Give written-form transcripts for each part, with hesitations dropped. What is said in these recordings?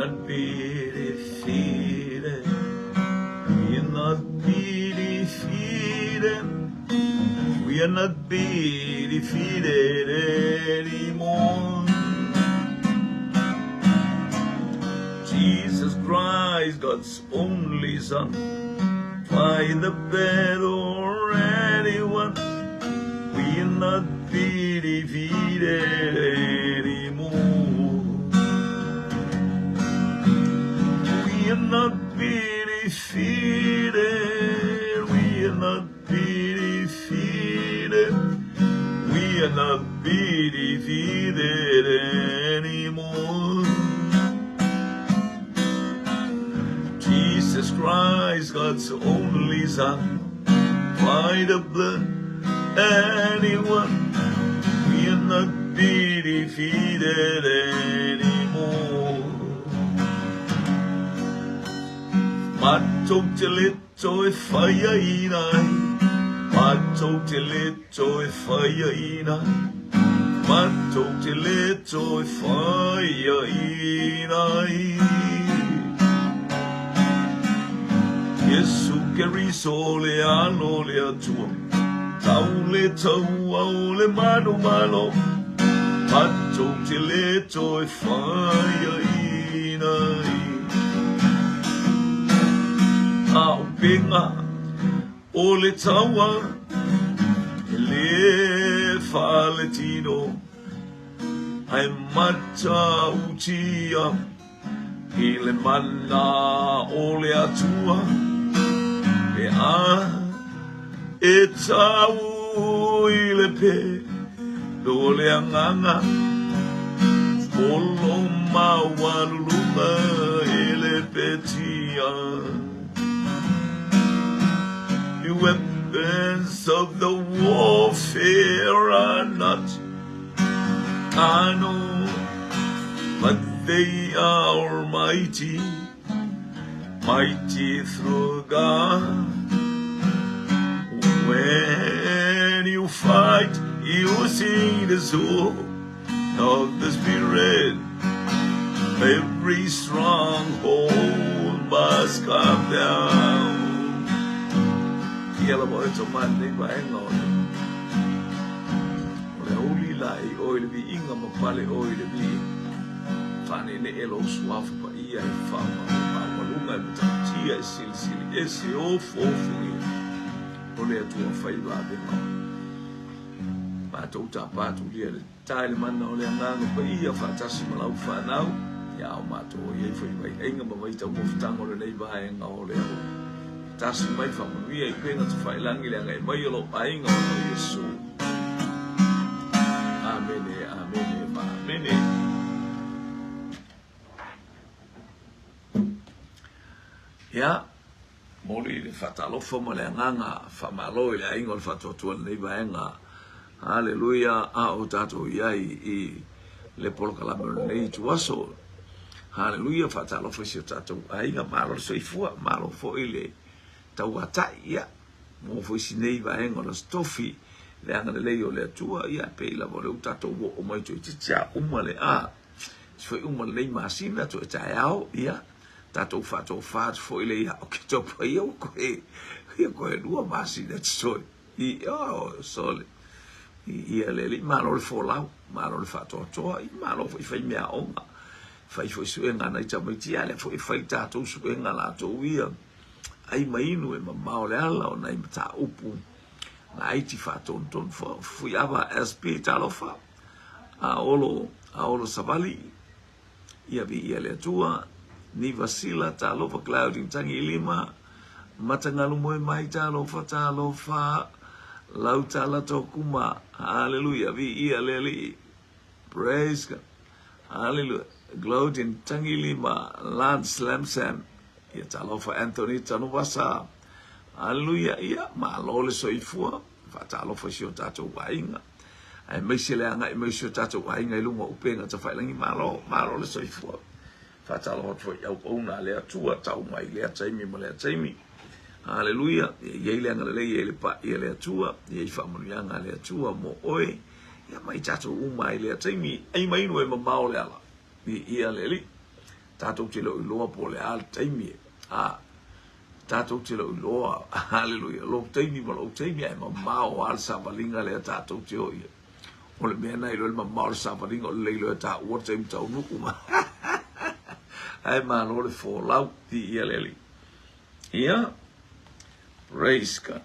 not be defeated. We'll not be defeated. We'll not be defeated anymore. Jesus Christ, God's only Son, fight the battle anyone. We'll not be defeated anymore. We'll not be defeated. We'll not be defeated. We'll not be defeated anymore. Jesus Christ, God's only Son, by the blood, anyone will not be defeated anymore. Matok telito fire inay, matok telito fire inay, matok telito fire inay. Yesu keriso le ano le atua, tau le tau au le mano malo, matok telito fire inay. Au pinga o le taua le faletino ai mata utia i le mana o le atua me a e tau i le pe do le anganga polo mawaluluma i le petia. The weapons of the warfare are not carnal, but they are mighty, mighty through God. When you fight, you see the sword of the Spirit. Every stronghold must come down. Yellow boy to Monday by Lord. The holy lie, oil be ingam of Pali oil be Fanny the Elo Swaf by Ia Fama, Malunga, Tia, Silly, SEO for you. Only a 2 or 5 Matota Patu here, Tileman, only a man of Ia Fantasima for now. Yamato, ye for you, Engam of Vita Wolf Tango, the neighbor and all level. Tas mai family ai pena te fai langi le ngai mai lo painga o Yesu. Amen, amen, amen. Ya, moli le fatalo fomo le nganga famalo le aingo le fatotua nei baenga. Hallelujah, a o tato iai I le polkalama nei tuaso. Hallelujah, fatalo fo tato ainga malo soifua malo fo ile. Tau atai ia mo foi sinei va engo na stofi le anga le leo le tua ia pe la vo le tato o mai tu tia uma le a foi uma le masina tu taiao ia tato fato foi le ia o que to pai o ko e lua masina so I o sole ia le malo le folau malo le fato to I malo foi fai mea onga fai foi suenga na tama tia le foi fai tato suenga la to ia ai mainu e mamao le ala o nai mata upu na aiti faton ton fui ava SP talofa a olo savali ia vi ia le tua ni vasila talofa clouding tangi lima matangalu moe mai talofa lautala tokuma hallelujah vi ia leli praise God hallelujah clouding tangi lima land slam sam ia talofa Anthony tanuvasa hallelujah ia malole soifua fa talofa sio tato wainga ai mesele anga I mesio tato wainga I lunga upenga ta failangi malo le soifua fa talofa foi au ona le atua tau mai le taimi mo le taimi hallelujah ia ile anga le ile pa ile atua ia fa mo anga le atua mo oi ia mai tato uma ile taimi ai mai no e mamao le ala ia leli Tātou te lo iloa po le al taimi. Tātou te lo iloa. Hallelujah. Lo taimi ma lo taimi ai mamao al savalinga le tātou te o ia. O le mea nei lo le mamao al savalinga o le leilo e tā ua taimi tau nuku ma. Ai ma lo le fōlau ti ia leli. Ia. Praise God.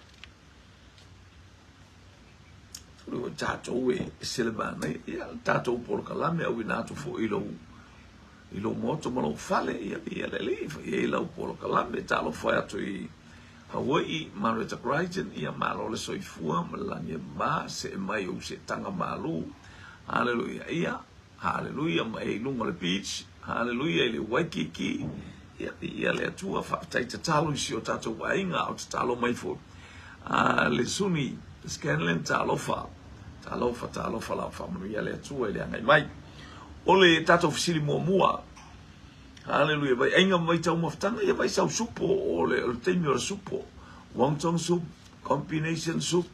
Tulu tātou e selemana. Ia tātou por kalame au inatu fo ilo moto malo fale ia leli. Ia lau por kalame talo fai atu i Hawaii, Marita Crichton, ia malo le soifua, malanya ma, se mai o se tanga malu. Hallelujah. Ia. Hallelujah. Mai lunga le beach. Hallelujah. Ile Waikiki. Ia le atua whakatai te talo isi o tātou wainga o te talo mai fo. Le suni, Scanlan talofa la whamanu ia le atua ile angai mai. Ole tātou fisili mua. Hallelujah. Vai ainga mai tau maftanga ia vai sau supo o le teimi o le supo. Wonton soup, combination soup,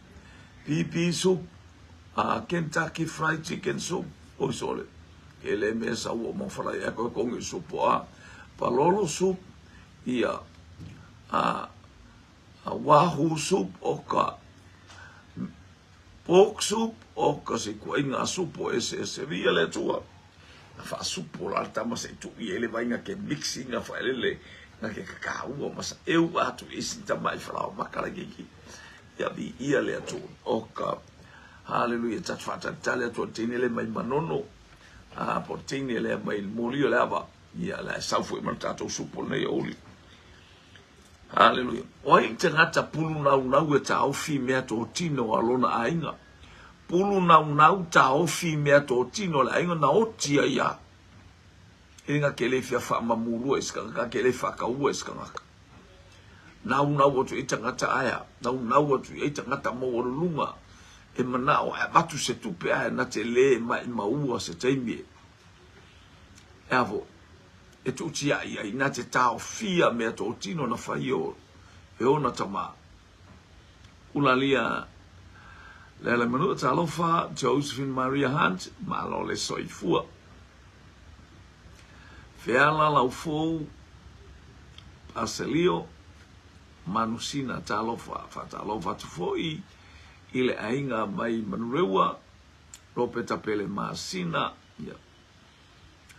PP soup, Kentucky fried chicken soup. O sole. Ele me sa o mo fala ia ko kongi supo palolo soup ia wahoo soup o ka pork soup o ka se kuinga soup o ese via le tua. Fa supo la tama se tu ele vai nga ke mixing fa ele nga ke kakao mas eu atu isi tama i fala makala gigi ya bi ia le atu o ka hallelujah tatfata tale atu tinele mai manono portini le mai molio lava ia la saufu i tatou supo nei oli. Hallelujah. O i te ngata pulu nau e ta ofi mea tō tino alona ainga. Pulu nau ta ofi mea tō tino le ainga na otia ia. E nga ke le fia wha mamurua iskanga, ke le wha kaua iskanga. Nau atu i te ngata aia. Nau atu i te ngata mawarulunga. E manao e batu se tupe aia na te le mai maua se teimie. E avo. E tu tia ia ina te tau fia mea tō tino na whai o e ona tama. Ulalia Lela Manua Talofa, Josephine Maria Hunt, malo le soifua. Feala lau fou, Paselio, Manusina Talofa, Fatalofa tufoi, ile ainga mai manurewa, Ropeta pele Masina, ia.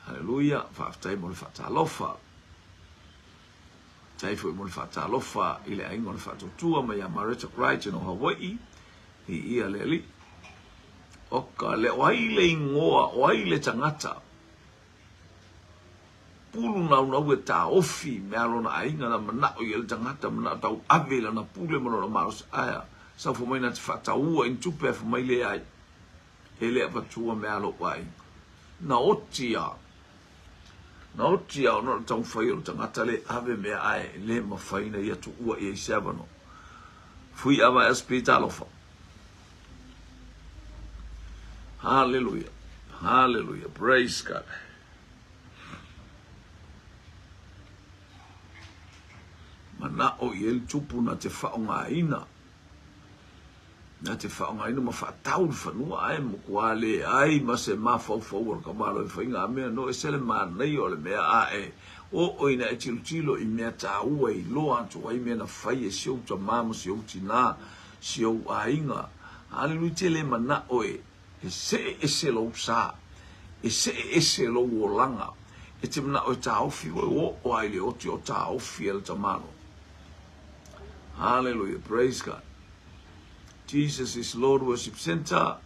Hallelujah, whaftai mo le whatalofa. Taifo mo le whatalofa, ile aingo le whatotua mai a Marita Crichton o Hawaii, i ia leli. Oka le oaile ingoa, oaile tangata. Pulu nau e ta ofi, me alona ainga na manao i ele tangata, manao tau avela na pule manona maros aya. Sa fumaina te whataua in tupe fumaile ai. Ele apatua me alo wai. Na otia. Na otia o nora tau whai o tangata le ave mea ai le mawhaina ia tu ua i eisabano. Fui awa SP talofa. Hallelujah. Hallelujah. Praise God. Mana o i el tupu na te whaonga ina. Na te whaonga ina ma whaatau whanua ai mo kua le ai ma se mawhau ar kamaro e whainga a mea no e sele maa nei o le mea a e o ina e tilo i mea tā ua i loa atu ai mea na whai e siau ta mama siau tina siau a inga. Hallelujah te le mana o e se lo sa e se lo o langa e te mana o e tā ofi o ai le oti o tā ofi el tamano. Hallelujah, praise God. Jesus is Lord Worship Center,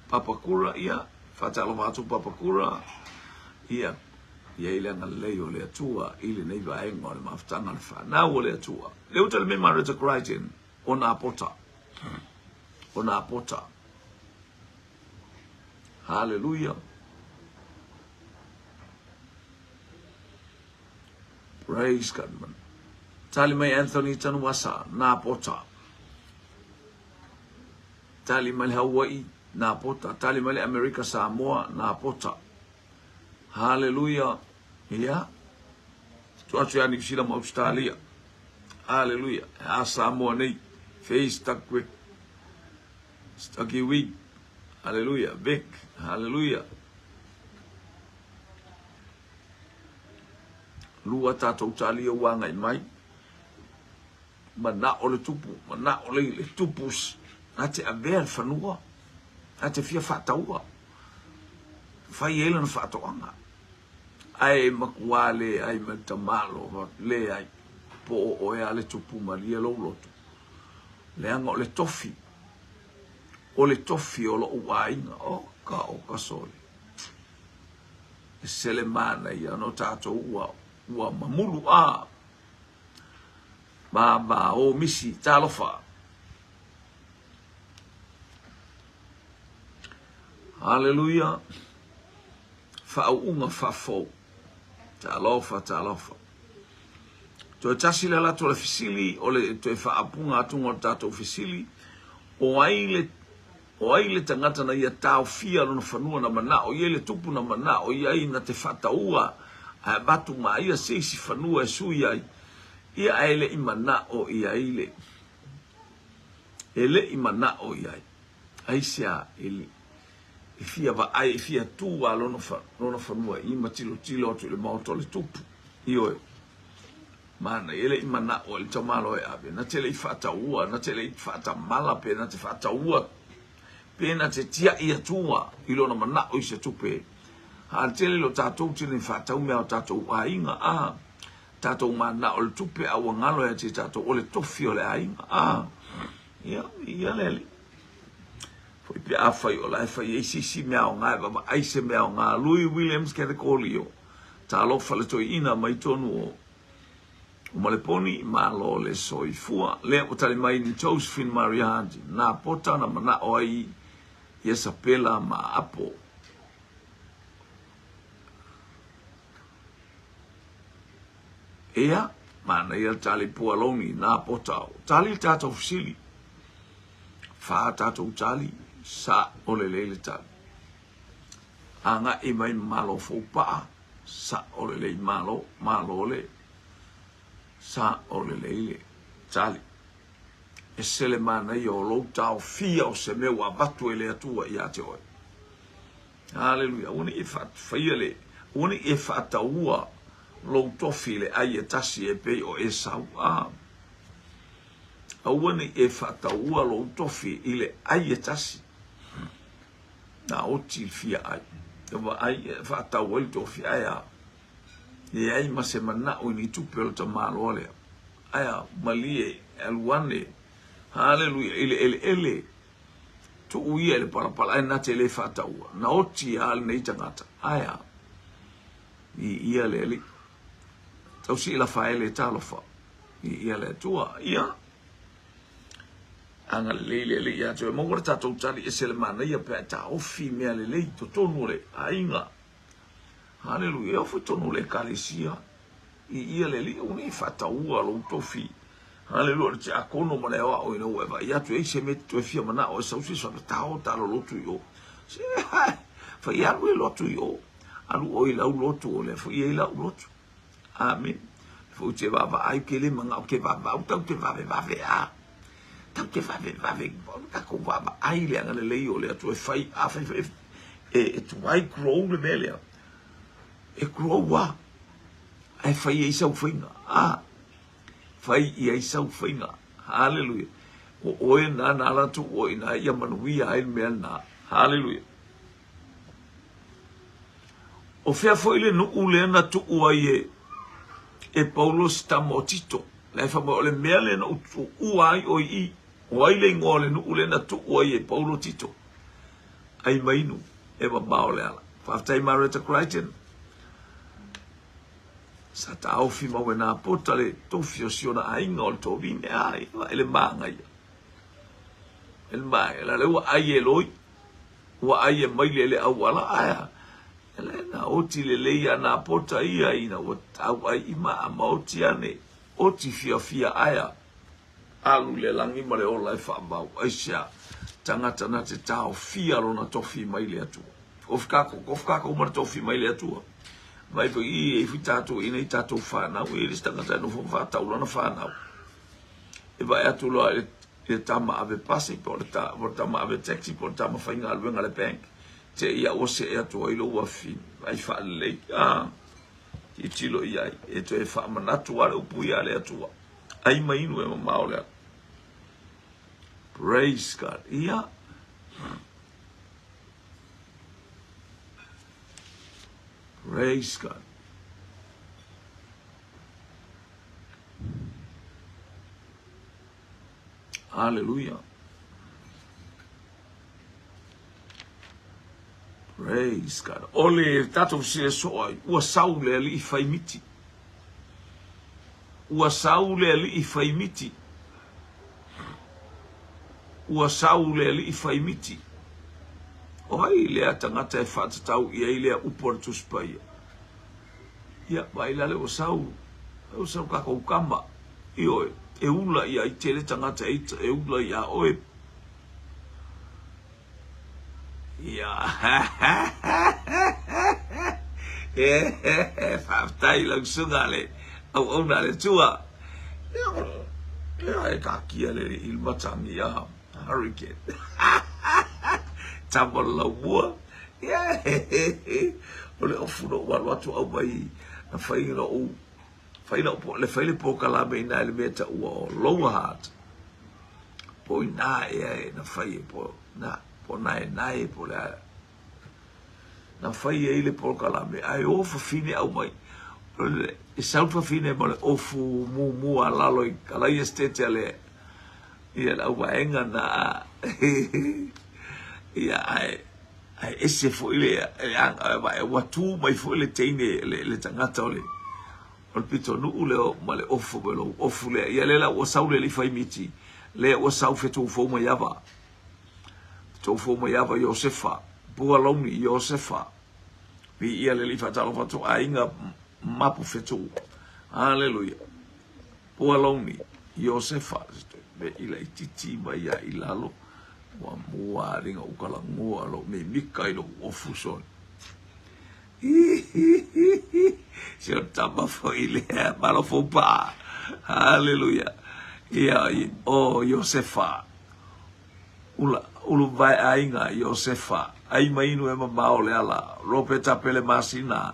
Papakura ia, Fatalomatu Papakura ia, ia nga leo le atua, ili nei vaenga o le maftanga le whanau o le atua. Leo tale me Marita Crichton, o nā pota. O nā pota. Hallelujah. Praise God, man. Tali mai Anthony Tanuasa, nā pota. Tali mai Hawaii, nā pota. Tali mai America Samoa, nā pota. Hallelujah. Ia. Tuatu ya nikisila ma Australia. Hallelujah. A Samoa nei. Face takwe. Staki week. Hallelujah. Vic. Hallelujah. lua tātou tali o wanga i mai. Mana o le tupu, mana o le tupus. A te avea whanua. A te fia whataua. Whai ele na whatoanga. Ai makuale, ai matamalo, le ai. Po o ea le tupu maria lo lotu. Le anga o le tofi. O le tofi o lo uainga. O ka sole. E sele mana ia no tātou ua mamulu a. Ba o misi talofa. Hallelujah. Whaunga whafo. Talofa. Toi tasi le lato le fisili, o le toi whaapunga atunga o tātou fisili, o ai le tangata na ia tau fia lona whanua na mana, o ia le tupu na mana, o ia na te whataua, a batu ma ia seisi whanua e sui ai, ia ele i mana o ia ile. Ele i mana o ia ai. Aisia ele. E fia va ai, fia tua lona whanua, i matilo atu le maoto le tupu, i oe. Mana ele i mana o le tamalo e ave na tele i whataua na tele i whatamala pe na te whataua pe na te tia i atua i lona mana o i se tupe ha tele lo tātou tine whatau mea o tātou ainga a tātou mana o le tupe a wangalo e te tātou o le tofi o le ainga a ia leli foi pe a whai o lai whai e sisi mea o ngai baba aise mea o ngā Louis Williams kere kolio tā lofa le toi ina mai tonu o o maleponi malo le soifua le o tali mai ni Josephine Marianti na pota na mana o ai yesa pela ma apo ea mana ia tali pualoni na pota tali tato fusili fa tato tali sa o le lele tali anga i mai malo fopa sa o le lele malo le sa o le leile tali e sele mana i o lo tau fia o se meua batu ele atua i ate oe haleluia uni e whaia le uni e whataua lo tofi le ai e tasi e pei o e sau a uni e whataua lo tofi i le ai e tasi na oti fia ai ai e whataua i tofi ai a e ai ma se mana o ni tupe o ta malo ole aya malie elwane haleluia ele tu uia le pala na tele fataua na oti al nei tangata aya ia le tau si la faele talofa ia le tua ia anga le ia tu mo gorta tu tali e sele mana ia pe ta ofi me le to tonu le ainga haleluia o tonu le kalesia ia le li uni fataua lo tofi haleluia te akono mo le o ino eva ia tu e se met tu fia mana o sa usi so tao talo lo tu yo fa ia lo tu yo alu o ila lo tu le fa ia ila lo tu amen fo te va ai ke le manga o ke va o tau te va a tau te va ka ko va ai le ngale le yo le tu e fai a fai e tu vai grow le melia e growa ai fai e sau finga fai e sau finga haleluia o e na la tu o ina ia manuia ai me na haleluia o fea foi le no ule na tu o ai e Paulo sta motito le fa mo le mele no tu o ai o ai le ngole no ule na tu o ai e Paulo tito ai mainu e ba baole ala fa tai Marita Crichton sa tau fi mo na potale to fiosiona ai ngol to vine ai ele manga ia el mai la le ai eloi wa ai mai le awala aya ele na oti le ia na pota ia ina o tau ai ima mauti ane oti fia aya alu le langi mo le ola fa ba aisia tangata na te tau fia lona tofi mai le atu of kako mo tofi mai le atu vai po e fitato ina i tato fana o ele sta ngata no fa ta ulo na fana e vai atu lo e tama ave passi porta ma ave taxi porta ma fainga alwe ngale bank te ia o se atu i lo wa fi vai fa le ti I tilo iai. E to e wha manatu ale upu ia le atua. Ai mainu e mamao le. Praise God. Ia. Praise God. Hallelujah. Praise God. Ole tato se soai. Ua saule ali I faimiti. Ua saule ali I faimiti. Ua saule ali I faimiti. Oi lea tangata e whatatau ia I lea upor tuspaia. Ia baila le o sau. O sau kako ukamba. Ioe. E ula ia I tele tangata eita. E ula ia oe. Ia. Whaftai lang sunga le. Au ona le tua. Ia e kakia le ilmatangi ia. Hurricane. Tamala mua. Ia. Ole ofuno watu au mai. Na whainga o. Whaina o le whaile po kalame ina le meta ua o Lower Heart. Po ina e na whai po na. Po nai nai po le aia. Na whai e le po kalame. Ai ofa fine au mai. E saupa fine mo le ofu mu a lalo I kalai estete ale. Ia la ua enga na. Ia ai. Ai ese fo ile e anga e watu mai fo ile teine le tangata ole. O pito nu leo ma le ofu belo ofu le ia le la o saule le faimiti le o sau fetu fo mo yava to fo mo yava Josefa bua longi Josefa vi ia le fa talo fa to ainga mapu fetu haleluya bua longi Josefa be ila titi ba ia ilalo wa mua ringa ukala ngua lo me mikai lo ofu son Sio tama fo ile malo fo pa. Hallelujah. Ia o Josefa. Ulu vai ainga Josefa. Ai mainu e mamao le ala. Ropeta pele masina.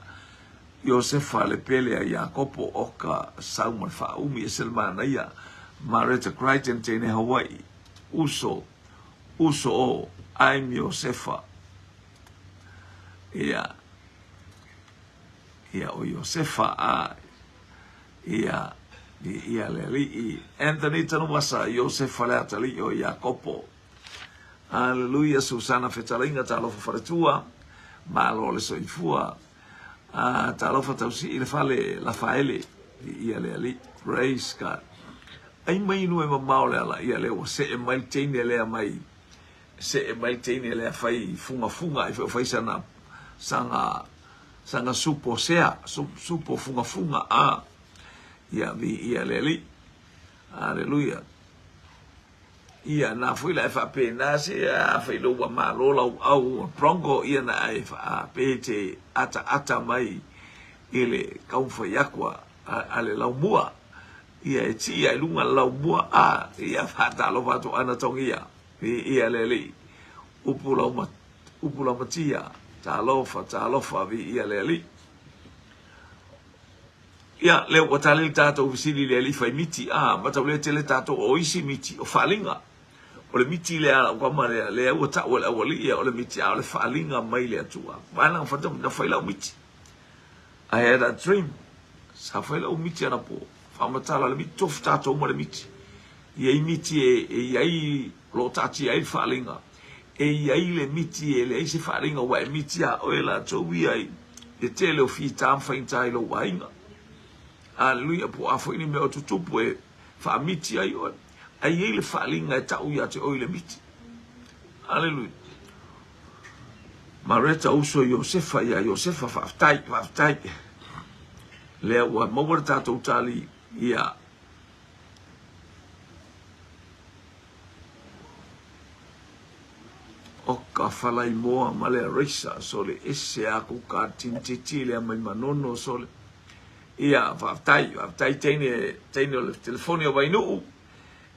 Josefa le pele a Jakopo oka sauman fa umi e selmana ia. Mareta Crichton tene Hawaii. Uso o. I'm Josefa. Ia. Ia o Josefa a ia le li Anthony tanu masa Josefa le atali o Jakopo. Hallelujah. Susana fetalinga talo faretua malo le soifua talo fatausi ile fale la faele ia le ali. Praise God. Ai mai no e mamao le ala ia le o se e mai tene le mai se e mai tene le fai funga e fai sanga supo sea supo funga a ia vi ia leli haleluya ia na foi la fa pena se a foi lo wa malo au prongo ia na ai fa pete ata mai ile kau foi aqua ale la mua ia ti ia lunga la mua a ia fa ta lo va to ana tongia ia leli upula matia Talofa vi ia leli. Ia leo watale tato visili leli fai miti mata le tele tato o isi miti o falinga. O le miti le ala kwa mare le o ta o le ia o le miti o le falinga mai le atua. Bana fata na fai la miti. I had a dream. Sa fai la miti ana po. Fa mata la miti tof tato mo le miti. Ia miti e ai lo tati ai falinga. E ai le miti e le isi wharinga wa e miti a oela tōwi ai e tele o fi tam whaintai lo wainga. Hallelujah, po afo ini mea o tutupu e wha miti ai oe. Ai e le wharinga e tau ia te oile miti. Hallelujah. Mareta uso Josefa ia Josefa whaftai. Lea ua mawara tātou tali ia o ka falai moa ma le reisa so le ese aku ka tintiti le mai manono so le ia whaftai teine o le telefoni o wainu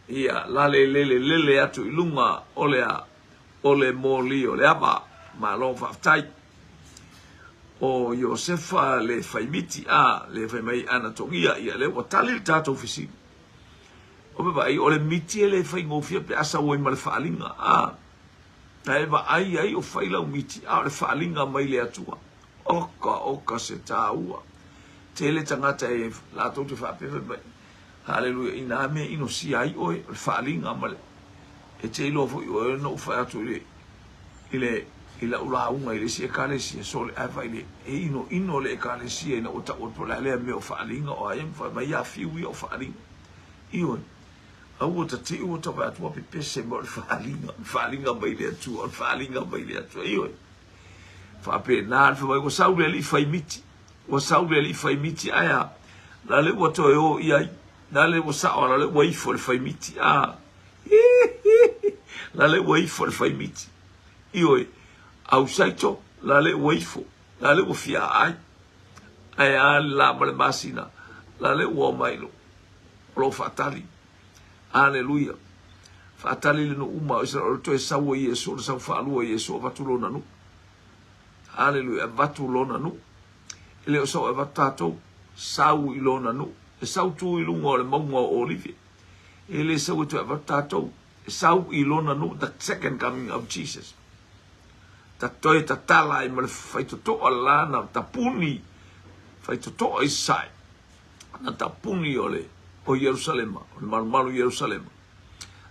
ia lele atu ilunga o le moli o le aba ma lo whaftai o Iosefa le faimiti le faimai ana tongia ia le watali tato fisi o be vai o le miti le fai ngofia pe asa o mal faalinga na eva ai o faila o miti le faalinga mai le atua oka se taua tele tangata la to te fa pe haleluya ina me ino si ai o le faalinga mal e te lo fo o no fa atu ile ila ula unga ile si ekalesi so le ava ile ino le ekalesi ina ota o pola le me o faalinga o ai fa mai ya fiwi o faalinga io au ta ti o ta va tu pe pese mo faalinga mai le tu o faalinga mai le tu io fa pe na fa ko saule li fai miti o saule li fai miti aya la le o to o ia la le o sa o la le o i fo fai miti la le o i fo fai miti io au saito la le weifo la le fia ai la male masina la le o mailo lo fatali alleluia fatali le no uma Israel to sawo Yesu sa falu Yesu vatulona nu alleluia vatulona nu ile o so vatato sau ilona nu sau tu ilungo le mongo olive ile sau to vatato sau ilona nu the second coming of Jesus ta toi ta tala I mal fai to ala na tapuni fai to I sai na tapuni ole o Jerusalem o malu Jerusalem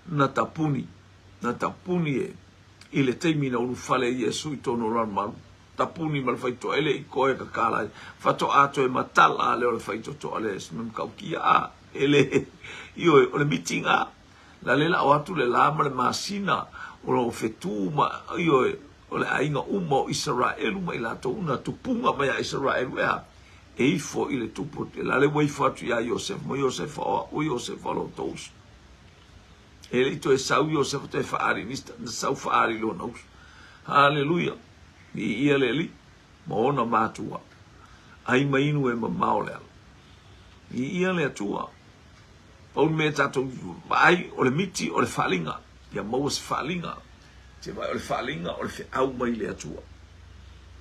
na tapuni ile termina un fale Yesu to no normal tapuni mal fai to ele ko e kala fato ato e matala le fai to ale mem kaukia ele io o le meeting la lela o atu le la mal masina o fetuma io o le ainga umo Israel mai la to una tupunga mai Israel e fo ile tupu la le wei fo tu ya Yosef o Yosef lo tos ele to sau Yosef te faari nista sau faari lo nos haleluya ni ile li mo na matua ai mai nu e maule ni ile tua o me tato vai o le miti o le falinga ya mo falinga te vai o le falinga o le fe au mai le atua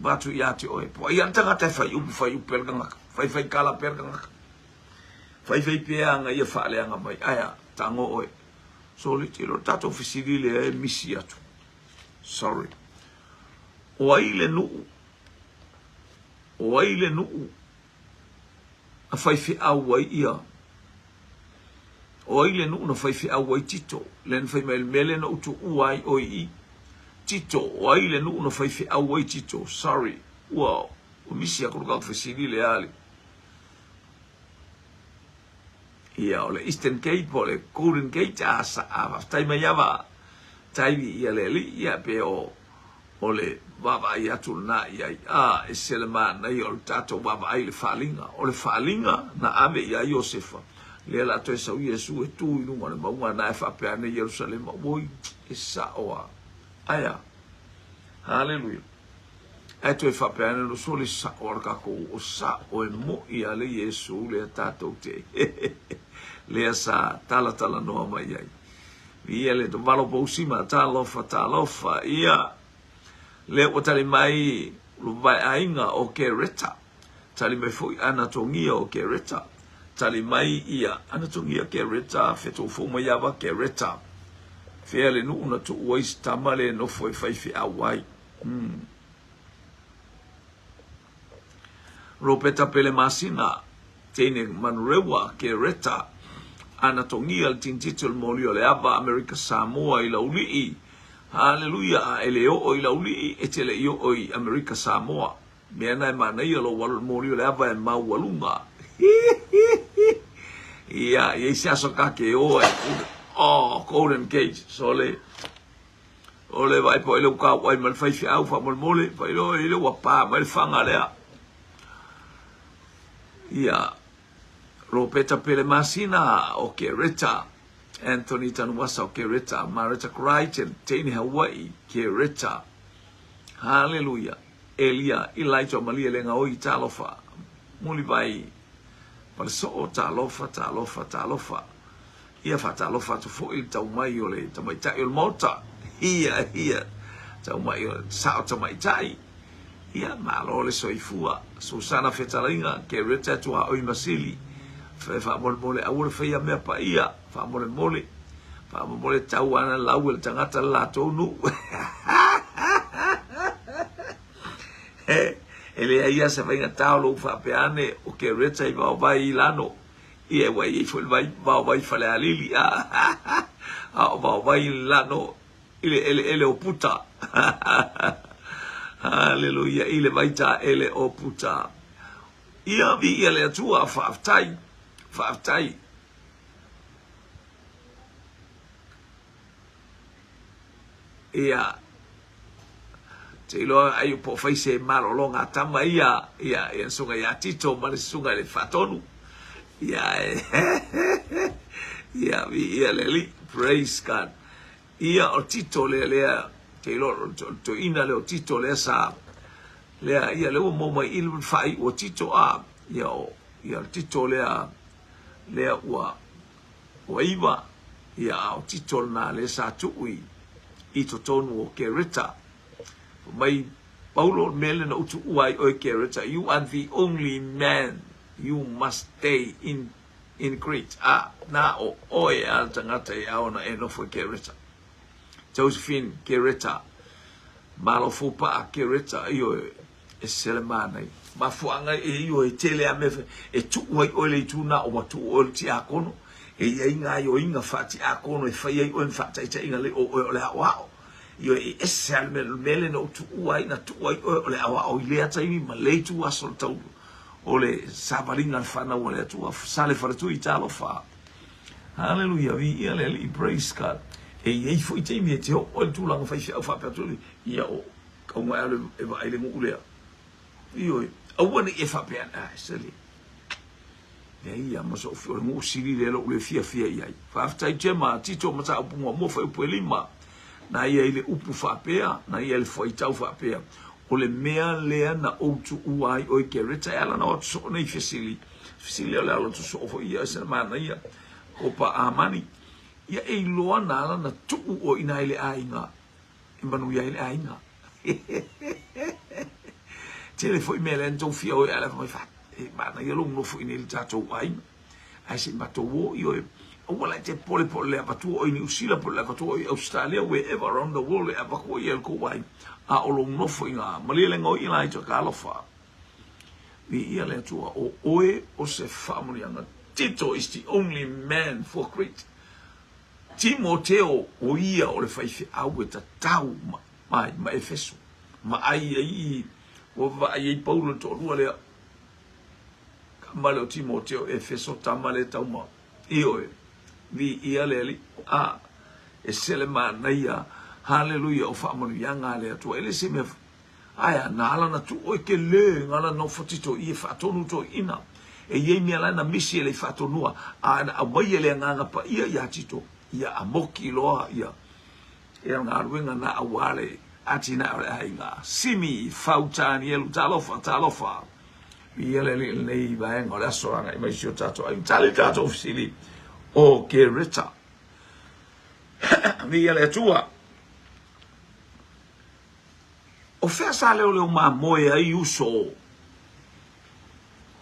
batu ya te oi po ia tanga te fai u perganga fai kala perganga fai peanga ia fa leanga mai aya tango oi so le tiro tato fisili le misi atu sorry o ile nu a fai fi au ia o ile nu no fai fi au tito len fai mele no tu uai oi tito o ile nu no fai fi au tito sorry wow o misi ko ka fisili le ali ia ole Eastern Cape ole Golden Gate asa ava tai mai ava tai ia le ia pe o ole baba ia tu na ia e selma na ia tato baba ai le falinga na ave ia Josefa le la to sa Yesu e tu i lunga ma una na fa pe na Jerusalem voi e sa oa aya hallelujah e to fa pe na lo sole sa orka ko o sa o mo ia le Yesu le tato te le sa tala no mai ai ia le to valo posima talofa ia le o tali mai lu vai ainga o Kereta tali mai foi anatongia o Kereta tali mai ia anatongia Kereta feto fo mai ava Kereta fele nu una tu ois tamale no foi fai fi awai ropeta pele masina tene manurewa Kereta anatongia al tintitul molio le ava America Samoa ila uli haleluya ele o ila uli etele yo o America Samoa mena mana yo lo wal molio le ava ma walunga ia ye sia so ka ke o Golden Gate sole ole vai po ele ka wai mal fai fi au fa mol mole fa ele wa pa mal fanga le ia ropeta pele masina o Kereta Anthony Tanuasa o Kereta Marita Crichton Teni Hawaii Kereta hallelujah Elia Elijah Malia lenga o talofa muli vai pale so talofa ia fa talofa to fo il tau mai ole tamai tai il mota ia tau mai sa tau mai tai ia malo le soifua Susana Fetalinga ke reta tua oi masili fa mole au le fia me pa ia fa mole tau ana lau le tangata la tonu ele ia se vai taulo fa peane o ke reta I vai lano ia wai foi vai fale alili vai lano ele o puta Haleluya, ile vaita ele o puta. Ia vi ele tua faaftai. Ia te loa ai po faise malo longa tama ia sunga ia tito mali sunga le fatonu. Ia vi ele li praise God. Ia o tito le te loro to ina le o tito le sa le ia le mo mai il fai o tito ia tito le wa iwa ia o tito na le sa tui I to tonu o kereta mai Paulo mele na utu uai o kereta you are the only man you must stay in Crete na o oe al tangata ia ona e no fo kereta Josephine Kereta Malofopa Kereta io e selemana ma fuanga io e tele a me e tu oi ole tuna o tu o ti akono e inga inga fati akono e fai o fata ite inga le o le wa io e selme mele no tu oi na tu oi o le wa o le ata mi ma le tu asol tau o le sabaringa fana o le tu sale fare tu italo fa hallelujah vi ele praise God e foi te mi te o tu lang fai fa tu ia o ka mo ale e vai le ngule io o wona e fa pe sele ia mo so fo mo sili le lo le fia ia fa tai jema tito mo sa mo fa po lima na ia ile upu fa pe na ia le foi tau fa pe o le mea le na o tu uai o ke reta ala na o so nei fisili ala lo tu so fo ia se mana ia o pa amani ia e loa nala na tuu o ina ele ainga. Imbanu ia ele ainga. Tele foi me lento fia o ala foi fa. E mana ia longo foi ni tato ainga. Ai se mato wo io o wala te pole le patu o ni usila pole le patu o Australia wherever around the world e pa ko ia ko wai. A o longo foi nga malile ngo ina i to kalofa. Vi ia le tua o oe o se family anga. Tito is the only man for Crete. Timoteo o ia o le faife au e tau mai Efeso ma ai o vai Paulo to rua le kamale o Timoteo Efeso tamale tau ma io vi ia le e selema naia haleluya o fa manu yanga le to ele se me aya na ala na tu o ke le ngala no fotito I fa tonu to ina e ye mi ala na misi le fa tonua a mai le nganga pa ia ya tito ia amoki loa ia ngā ruenga na awale ati na ainga simi fautani elu talofa ia le nei vaenga le asoanga I mai sio tato ai tali tato ofisili o Kereta ia le tua o fea sa leo ma moe ai uso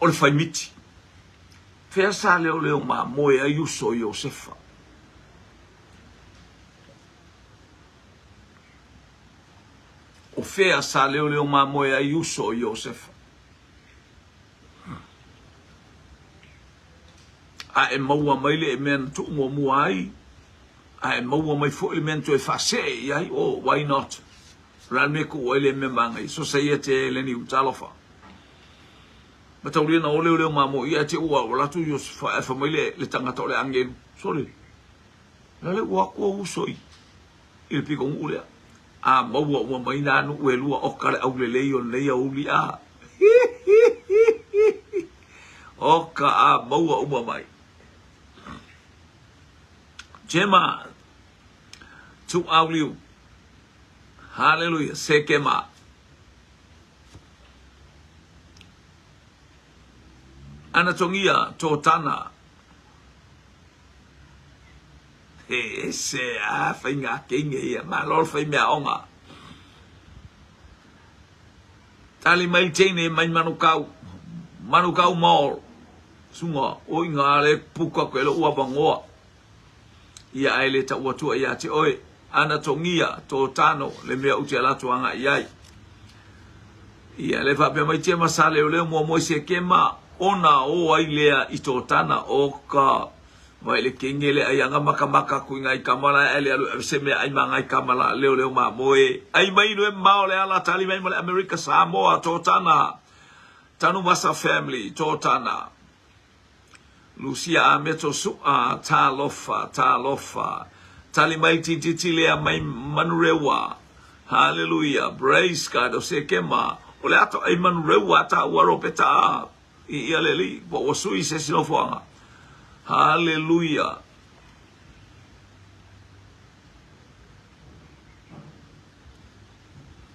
o le faimiti fea sa leo ma moe ai uso Iosefa o fea sa leo ma moe ai uso Iosefa a e maua maile e men tu mo muai a e maua mai fo elemento e fase ai why not ran me ko ele me manga so sai te le ni utalofa mata uli na ole ma mo ia te ua la tu Iosefa e fa maile le tangata le angel sorry le wa ko usoi il pico ule a maua ua mai nanu ue lua o kare au lelei o leia uli a o ka a maua ua mai jema tu au liu hallelujah sekema anatongia totana se a fainga kinge ia ma lor fai mea onga tali mai tene mai manukau mall sunga o inga le puka ko le ua bangoa ia ai le ta ua tua ia te oe ana tongia to tano le mea uti ala tuanga iai ia le fa pe mai te masale o le mo se kema ona o ai lea i to tana o ka mai le kengele ai anga makamaka ku ngai kamala ele alu se me ai mangai kamala leo ma moe ai mai no ma ole ala tali mai mo America Samoa to tana tanu masa family to tana Lucia ameto su a talofa tali mai titi le mai manurewa hallelujah praise God o se kema ole ato ai manurewa ta waro peta i aleli bo wasui se sino foanga hallelujah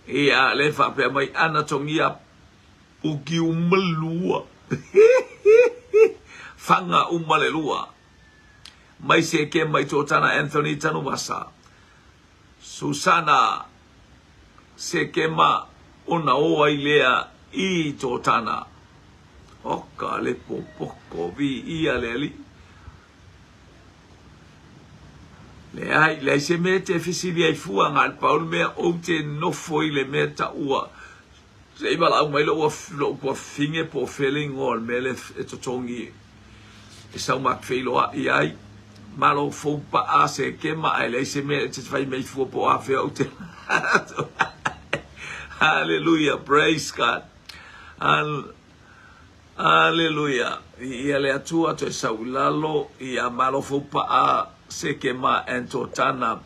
ia le fa pe mai anatomia uki umalua fanga umalelua mai se ke mai totana Anthony Tanumasa Susana se ke ma ona o ai lea i totana oka le popoko vi ia leli le ai le se mete fisili ai fuanga al Paul me o te no foi le meta ua se iba la mai lo po finge po feeling all mele etotongi e sa mak feilo ai malo fo pa a se kema ai le se me te fai mai fu po a fe o te hallelujah praise God hallelujah ia le atua to saulalo ia malo fo pa a se kema entotana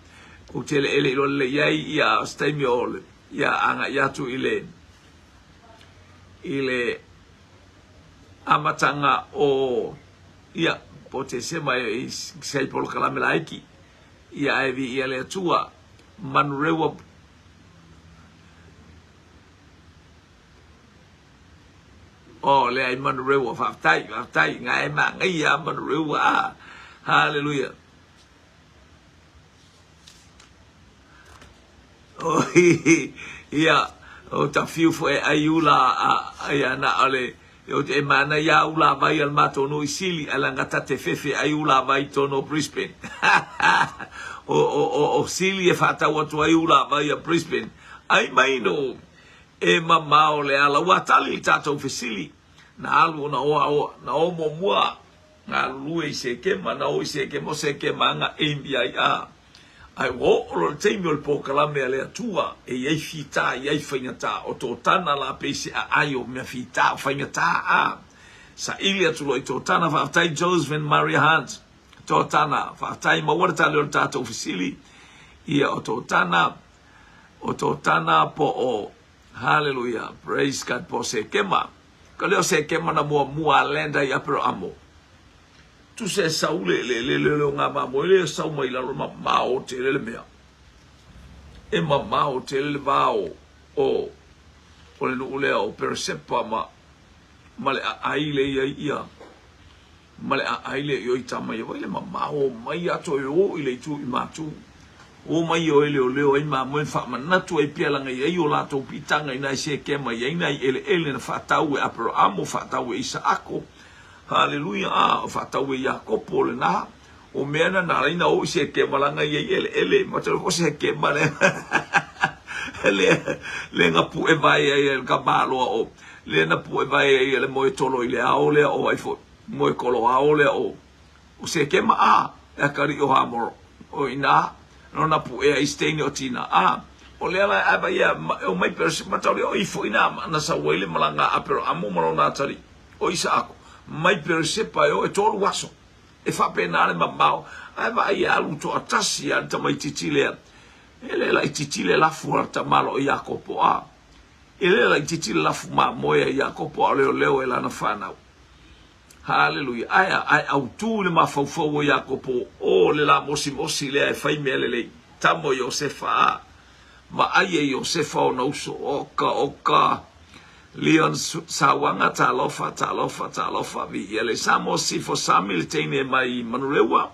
o te ele lo le yai ia stemiol ia anga yatu ile amatanga o ia pote se mai sei por kalamela iki ia evi ia le tua manurewa o le ai manurewa faftai ngai ma ngai ia manurewa hallelujah o ia o ta fiu fo ayula ia na ale o te mana ya ula vai al mato no isili ala ngata te fefe ayula vai tono Brisbane o sili e fata watu ayula vai a Brisbane ai mai no e mamao le ala watali tato fesili na alu na o mo mua na lui se ke mana o se ke mo se ke manga mbia ai wo o te mil po kalame ale tua e ai fita ai fainata o to tana la pesi ayo me fita fainata sa ilia tu lo to tana fa tai Joseph Maria Hans to tana fa tai ma warta le tato ofisili ia o to tana po o hallelujah praise God po se kema kaleo se kema na mua lenda ya pro amo tu se saule le nga ma mo le sau mai la ma o te le mea e ma o te le bao o le no le o persepa ma le ai le ia ma le ai le yo itama yo le ma o mai ato yo ile tu i matu o mai yo le o ma mo fa ma na tu e pia nga ye yo la to pitanga ina se ke ma ye ina ele na fa tau e apro amo fa tau e Isaako hallelujah o fatau e Jakopo le na o mena na ina o se ke malanga ye ele ma te o se ke male le nga pu e vai e ka balo o le na pu e vai e le mo tolo ile a o le o ai fo mo kolo a o le o se ke ma e ka ri o hamor o ina no na pu e stay o tina o le ala aba ia o mai persi ma tau o i fo ina na sa wele malanga apero amo mo na tari o Isaako mai persepa yo e tolu waso e fa penale mamao ai vai alu to atasi al ta mai titile ele la titile la fuarta malo Jakopo ele la titile la fuma moya Jakopo leo ela na fana hallelujah ai autu le mafofo Jakopo o le la mosi le ai fai mele tamo Josefa ma ai Josefa o no so oka Leon sawanga talofa vi ele samo si fo samil tene mai manurewa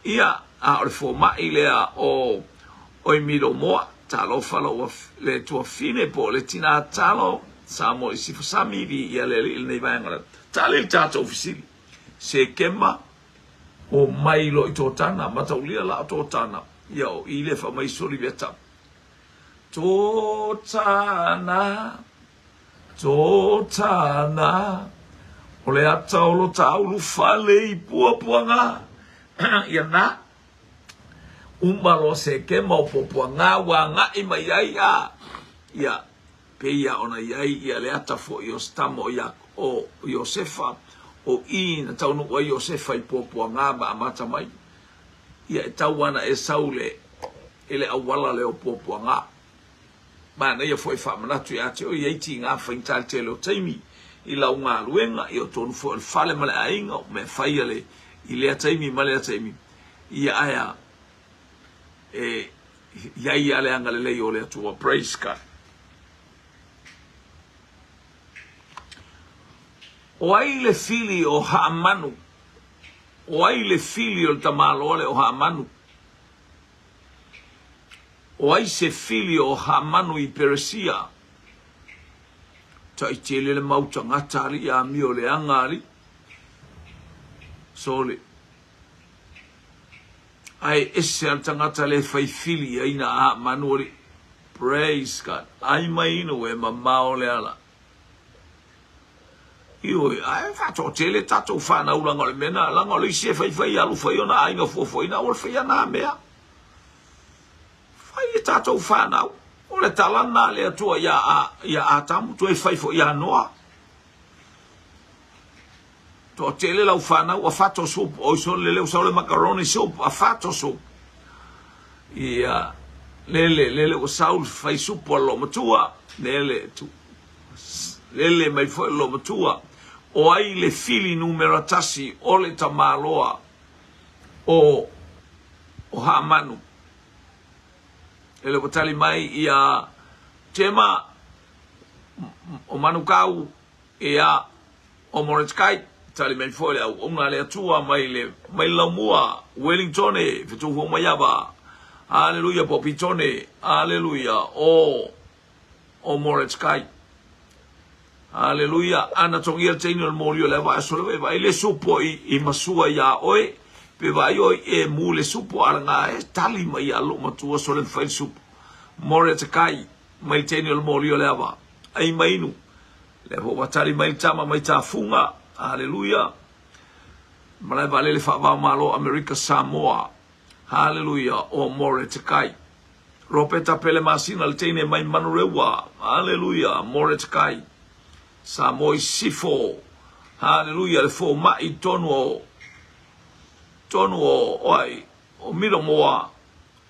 ia a reforma ilea o imiro moa talofa lo le tua fine po le tina talo Samo isi fasami vi ia le nei vaenga tale tato ofisili se kema o mai lo i tōtana mataulia la tōtana iau i le fa mai soli veta tōtana o le ata o lo taulu fale i puapuanga ia na umalo se kema o puapuanga wa nga i mai ai a ia peia ona iai ia le ata fo i o stamo ia o Iosefa o i na taunu o Iosefa i puapuanga ma amata mai ia e tauana e saule ele awala le o puapuanga ma na ia foi fa manatu ia te o iai ti ngā whaintal te leo taimi i lau ngā ruenga i o tonu fo al fale male ainga me whaia le i lea taimi male taimi ia aia iai ale anga le lei o lea tua praise God. O ai le fili o Haamanu, o ai le fili o tamaloale o Haamanu, o ai se fili o Haamanu i Peresia, ta i tele le mauta ngatari a mi o le angari, sole, ai ese al tangata le fai fili a ina Haamanu ori, praise God, ai mai ino e mamao le ala. Ioi, ai fato tele tato fana ulanga le mena, langa le se fai alu fai ona ainga fofo ina ol fai ana mea. Fai tato fana o le talana le atua ya atamu tu e fai fo ya noa. To tele la fana o fato soup o so le usale macaroni soup a fato soup. Ia lele o saul fai soup o lo matua, lele tu. Lele mai fo lo matua. O ai le fili numero tasi o le tamaloa o Haamanu. Ele potali mai ia tema o manukau ia o Mordecai tali mai foi au unga le atua mai laumua Wellington e fitu ho mai aba. Hallelujah popitone. Hallelujah o Mordecai. Hallelujah, ana tongia teinol molio le va solo vai le supo i masua ya oe pe vai oi e mu le supo anga e tali mai alo matua solo fai supo Mordecai mai teinol molio le va ai mainu le ho watali mai tama mai tafunga. Hallelujah, malai vale le fa va malo America Samoa. Hallelujah o Mordecai ropeta pele masina le teine mai manurewa. Hallelujah Mordecai Samoi sifo, hallelujah, le fo mai tonu o miro moa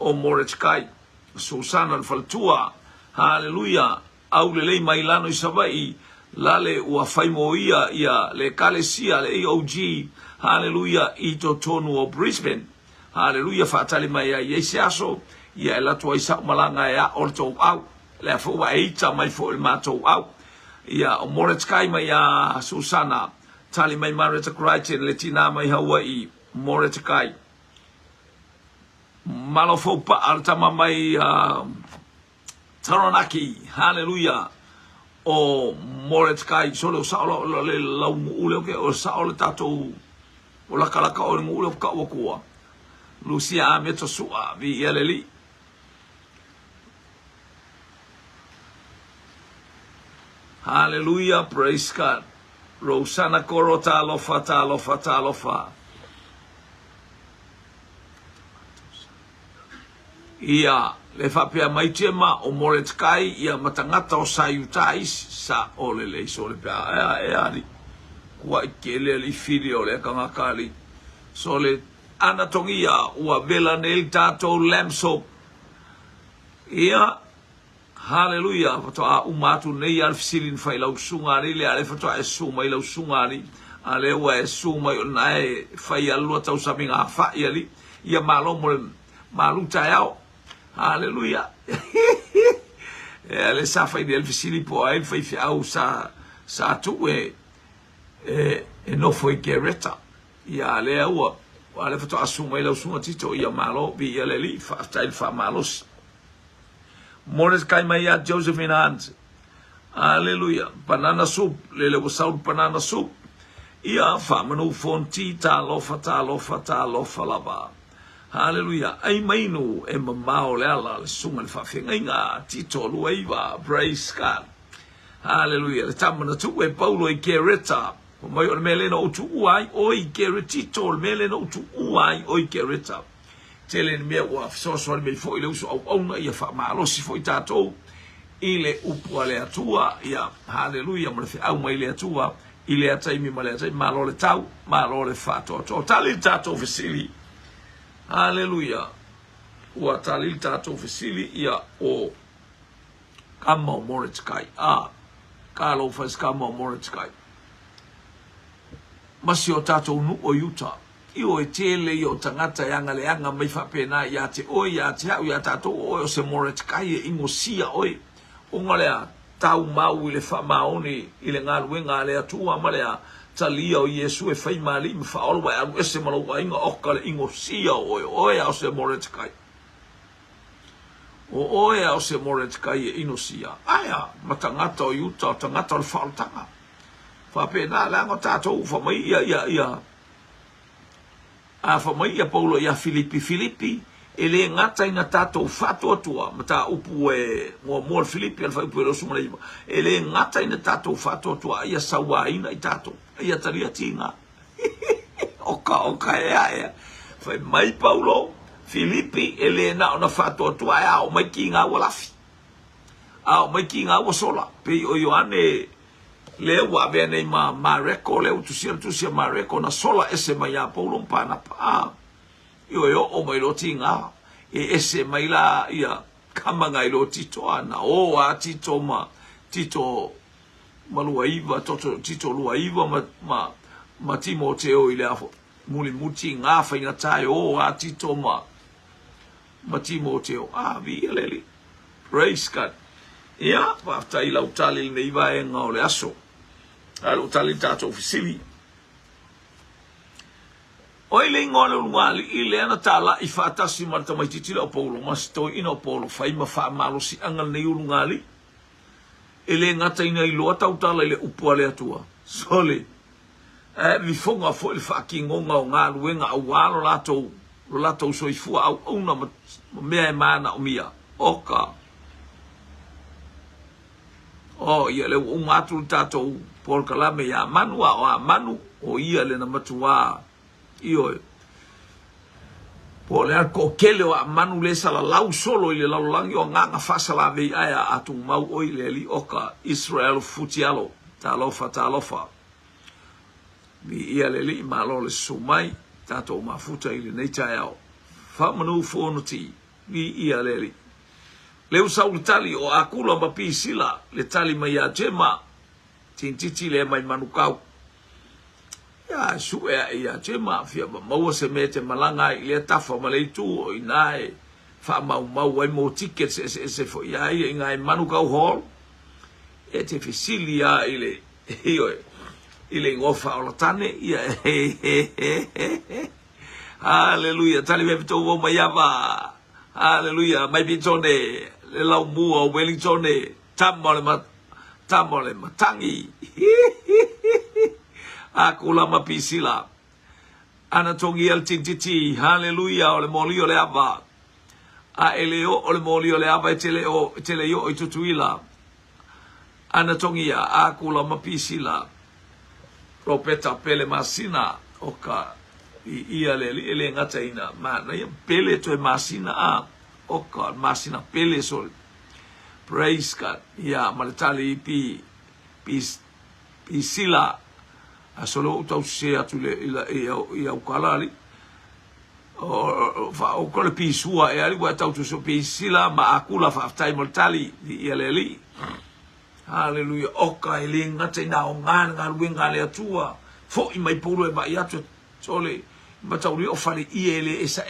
o Mordecai, Susana faltua, hallelujah, au le lei mai lano i savai, lale ua faimoia ia le kalesia le AOG, hallelujah, i to tonu o Brisbane, hallelujah, fatali mai ia ese aso, ia la tua isa malanga ia orto au, le fo wa eita mai fo il mato au. Ia o Mordecai mai a Susana tali mai Marita Crichton le tina mai Hawaii Mordecai malofo pa altama mai Taranaki. Hallelujah o Mordecai solo saolo le ule ke o saolo tato o la kalaka o ule ka wakua Lucia meto sua vi yeleli. Hallelujah, praise God. Rosana koro talofa. Ia le fapea mai tema o Mordecai ia matangata o sayutais sa ole le so le pea e ali kua ikele li filio le kangakali so le anatongia ua vela nel tato lamso ia. Hallelujah, fatoa umatu nei alfisilin fai lau sungari le ale fatoa e suma i lau sungari ale ua e suma i nae fai alua tau saminga hafa i ali ia malo malu tayao. Hallelujah. E ale sa fai di alfisili po ail fai fi au sa tu e no foi gereta ia ale ua ale fatoa suma i lau sunga tito ia malo vi ale li fa malos Mordecai mai a Josephine Hans. Haleluya. Banana soup. Lele wasaud banana soup. Ia whamanu fonti ta lofa lava. Haleluya. Ai mainu e mamao le ala le sunga le whawhenga inga tito luaiva. Praise God. Haleluya. Le tamana tu e paulo i kereta. O mai o le mele no utu uai o i keretito. Le mele no utu uai o i kereta. Tele ni mea ua fisoso me fo i le uso au auna ia whamalosi fo i tātou. I le upua le atua. Ia. Haleluya. Ma le whi au mai le atua. I le ataimi ma le ataimi. Malo le tau. Malo le whātoa. Tali tātou fesili. Haleluya. Ua tali tātou fesili. Ia o Kamau Moritskai. Kālo whais Kamau Moritskai. Masi o tātou nu o Utah. I o e tele i o tangata yanga le anga mai whapena ia te oi, ia te hau, ia tātou oi o se Moritskai e ingo sia oi. O ngalea tau mau i le whamaoni i le ngaluenga le atua ma lea talia o Yesu e whai mali me whaolwa e aru ese malaua inga oka le ingo sia oi, oi au se Moritskai. O oi au se Moritskai e ino sia. Aia, ma tangata o Utah, tangata o le whaoltanga. Whapena le anga tātou whamai ia. A whamai ia paulo ia Filipi. E le ngata ina tātou whātua tua. Ma tā upu e mua Filipi alfa upu e rosu mara ima. E le ngata ina tātou whātua tua. Ia sawa ina i tātou. Ia taria tinga. Oka ea. Whai mai paulo. Filipi e le na ona whātua tua. E ao mai ki ngā walafi. Ao mai ki ngā wasola. Pei o Ioane le wa vene ma reko le tusia ma reko na sola ese mai a paulo mpana pa. Yo o mai lo tinga e ese mai la ia kamanga i lo tito ana o a tito maluaiva tito luaiva ma Timoteo i le afo muli muti nga fa ina tai o a tito ma Timoteo vi leli praise God ia va tai la utali nei va e nga o le aso alo tali tato ofisili. Oi le ngole ungali I le ana tala I whaatasi marta mai titila o paulo masito ina o paulo whaima whaamalo si angal nei ungali e le ngata ina I loa tautala I le upua le atua sole mi fonga fo il whaakingonga o ngā luenga au walo latou soifua au una mea e mana o mia oka ia le umatu tatou por kalame ya manu a manu o ia le na matua io po le arco kele wa manu le sala lau solo I le lau langi o nganga fasala vei aya atu mau oi le li oka Israel futialo talofa vi ia le li malo le sumai tato mafuta I le neita yao whamanu fonuti vi ia le li le usau le tali o akula mapi sila le tali mai a jema tintiti le mai manukau ya suea ia jema fia maua se mete malanga I le tafa maleitu o inae fa mau ai mo tickets se fo ia I ngai manukau hall e te fisilia I le ngofa o la tane ia haleluya tali me pito wo mayava haleluya mai bitone le lau mua o Wellington tamole matangi akula mapisila ana tongi al tintiti haleluya o le moli o le ava a eleo o le moli o le ava tele yo I tutuila ana tongi akula mapisila profeta pele masina oka ia le ngata ina mana ia pele to masina oka masina pele sol praise God ia maletali pi sila asolo utau se atu le ia ukalali o kole pi sua e ali wa tau so pi sila ma akula fa tai maletali ia le haleluya oka ele ngata ina o ngana luenga le atua fo I mai polo e ba ia sole Matauri o fale ele esa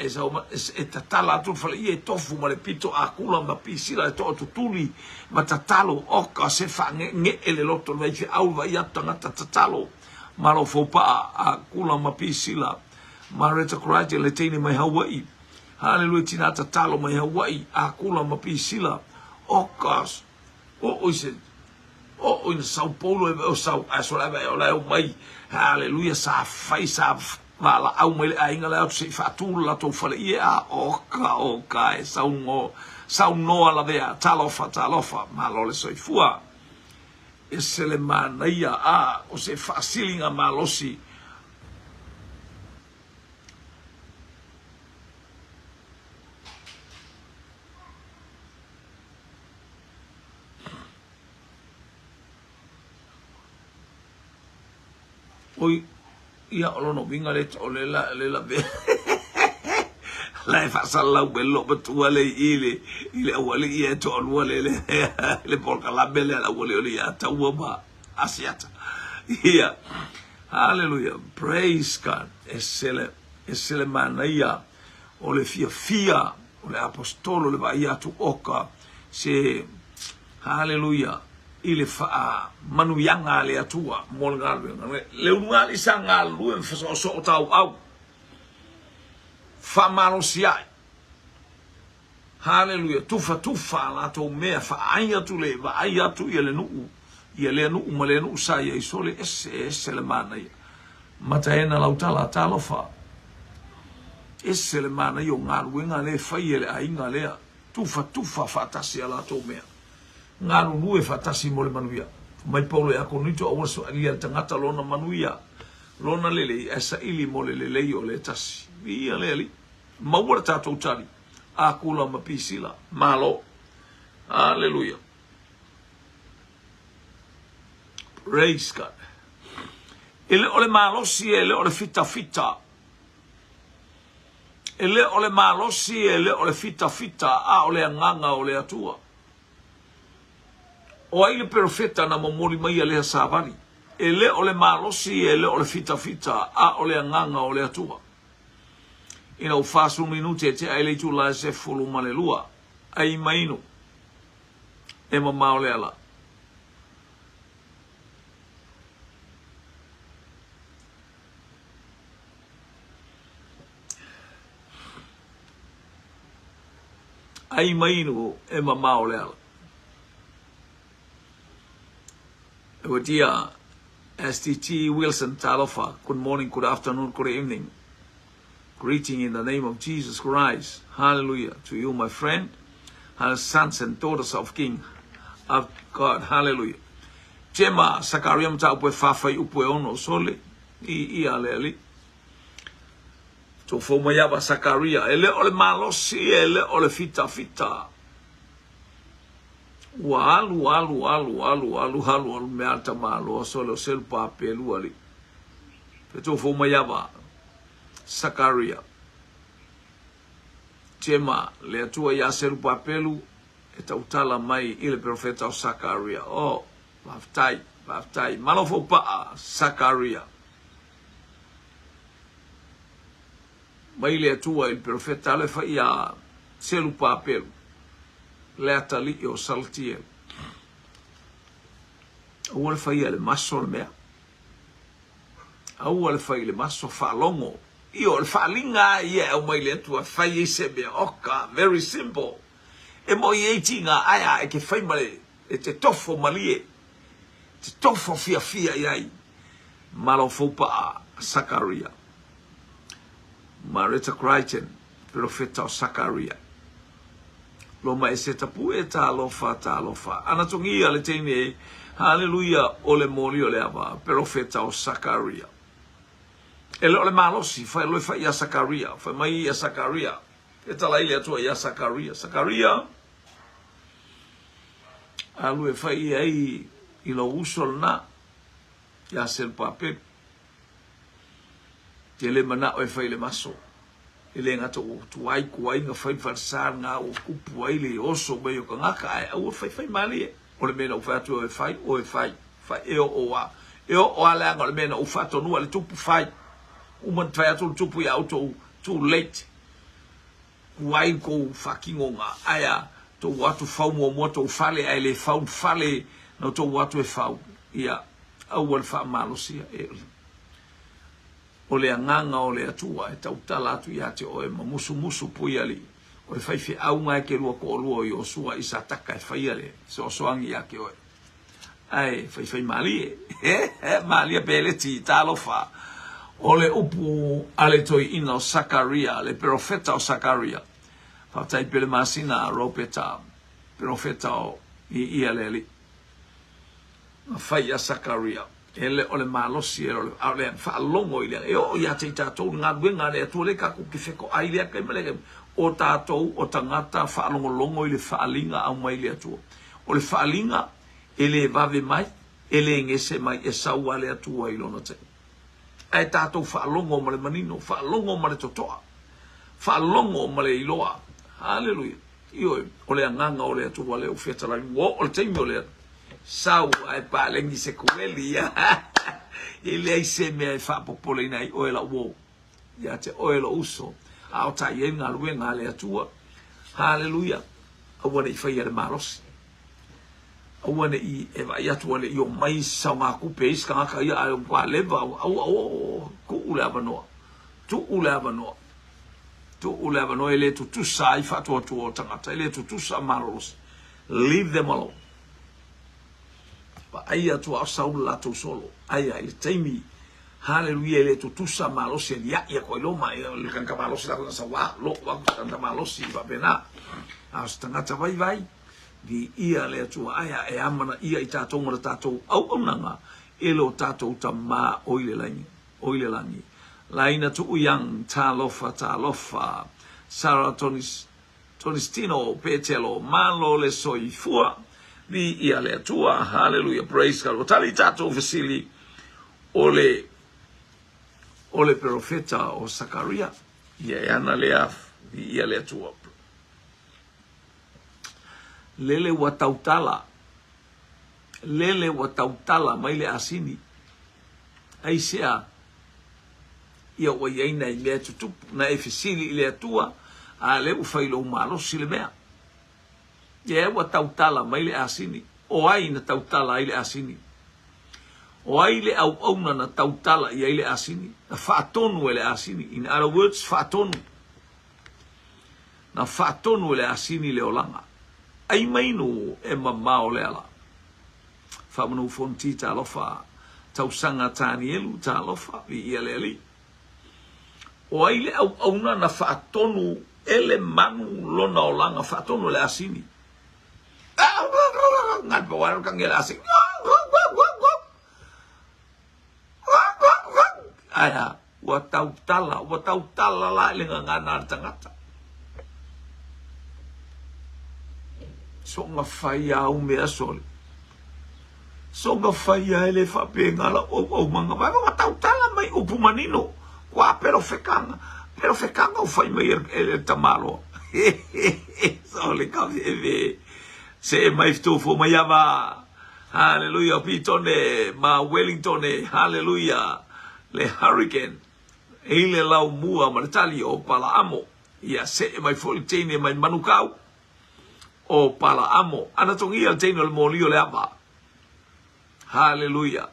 tatala tu fale tofu ma le pito akula ma pisila to tutuli matatalo oka se fa nge ele loto vai fi au vai atanga tatalo malo fopa akula ma pisila mareta kuraje le tini mai Hawaii haleluya tina tatalo mai Hawaii akula ma pisila okas o o in Sao Paulo o Sao asola o la o mai haleluia sa fai sa wala au mai ainga la se fatu la to fale ia o ka e sa no ala vea talofa malole soifua e se le manaia o se fasilinga malosi oi ia olono vinga le la be la fa sala bello betua le ile awali ia to wale le porca la belle la wale ia tawaba asiata ia hallelujah praise God esele manaia o le fia o le apostolo le vai tu oka se hallelujah ile fa manuyanga le atua molgal le unga li sanga lu en so tau au fa malosia hallelujah tufa la to me fa aya tu le va aya tu ile nu male nu sa ye sole esse le mana mataena lautala talofa esse le mana yo ngal winga le fa ile ainga le tufa fa tasia la to me nganu nue fatasi mo le manuia mai paulo e ako nito o so ali tangata lona manuia lona lele esa ili mo le o le tasi ia lele mawar tato tali akula mapisila malo hallelujah praise God ele ole malo si ele ole fita ele ole malo si ele ole fita a ole nganga ole atua o ai le profeta na momori mai ale savani ele ole malosi ele ole fita a ole nganga ole atua ina ufasu minute te ai le tula se fulu malelua ai maino e mama ole ala ai maino e mama ole ala Dear STT Wilson Talofa, good morning, good afternoon, good evening. Greeting in the name of Jesus Christ. Hallelujah. To you, my friend, and sons and daughters of King of God. Hallelujah. Jema Sakaria mta upwe fafai upwe ono sole. I aleli. To fomo yaba Sakaria. Ele ole malosi, ele ole fita. Alu me alta malo solo sel papelu ali peto fo mayaba Sakaria tema le tua ya sel papelu eta utala mai ile profeta Sakaria baftai malo fo pa Sakaria mai le tua il profeta le fa ya sel papelu le atali o saltiel awal fai le maso le mea awal fai le maso falongo io le falinga ia o mai le tua fai se be oka very simple e mo ye tinga aya e ke fai male e te tofo malie te tofo fia iai malo fopa Sakaria Marita Crichton profeta Sakaria Loma e se tapu e talofa. Ana tongia le tene, hallelujah, ole moli ole ava, profeta o Sakaria. Ele ole malosi, fai lo fai ya Sakaria, fai mai ya Sakaria. E tala ile atua ya Sakaria. Sakaria, alu e fai ai ilo usol na, ya sel pape. Tele mana o e fai le maso. Ele ngata o tuai kuai nga fai farsar nga o kupu ai le oso be yo ngaka ai o fai mali o le mena o fatu o fai e o ala nga le mena o fatu no le tupu fai o man fai atu tupu ya auto too late kuai ko fucking nga aya to watu fau mo moto fale ai le fale no to watu e fau ia au fa malosia o le anganga o le atua e tautala atu ia te o e mamusu pui ali o e whaiwhi au ngai ke rua ko o lua i o sua i sa taka e whai ale se o soangi ia ke oe ai fai mali mali bele ti talofa ole upu ale toi ino Sakaria le profeta o Sakaria fa tai pele masina ropeta profeta o I aleli fai a Sakaria ele ole malosi ole fa longo ile e o ya te tatou ngā le tu le ka ku ki feko ai le ka mele o tatou o tangata fa longo ile fa alinga au mai le tu o le fa alinga ele vave mai ele ngese mai e sau ale atu ai lona te ai tatou fa longo male manino fa longo male totoa fa longo male iloa haleluya io ole nganga ole atu wale o feta la wo o te ole sau ai pa lengi se kueli ya ele ai se me fa popole nai o ela wo ya te o ela uso au ta yenga luenga le atu haleluya awana I fai ale malos awana I eva ya tu ole io mai sa ma ku pe iska ka ya au kwa leva au ku ulava no tu ulava no tu ulava no ele tu sai fa tu tangata ele tu sa malos leave them alone pa ai tu saul la tu solo ai taimi haleluya ele tu sa malos ya ko lo mai le kan ka malos la sa wa lo wa kan malos va bena as tangata vai di ia le tu aya e amana ia I tatou ngora tatou au nanga elo tatou tama oile langi laina tu yang talofa Sara Tonistino Petelo malo le soifua di ia le tua hallelujah praise God tali tatou vesili ole profeta o Sakaria ia ana le di ia le tua lele watautala mai le asini ai sea ia o iaina I mea tutupu na e fesili I le atua a le u failo malosi le mea ia watautala mai le asini o ai na tautala I le asini o ai le au na tautala I le asini na faatonu le asini in other words faatonu le asini le olanga ai mainu e mamao le ala whamanu fonti ta lofa tausanga tani elu ta lofa I ia le ali o ai le au na whaatonu ele manu lona o langa whaatonu le asini ngat bawaru kang ele asini aya watautala la le ngana tangata so nga faya o mea sole so nga faya ele fa pengala o manga ba watautala mai upu manino kwa pero fekanga o fai mai ele tamalo sole ka ve se mai sto fo mai ava hallelujah pitone ma Wellington hallelujah le hurricane ele lau mua martali o pala amo ia se mai foltene mai manukau o pala amo ana tongia teno le molio le aba hallelujah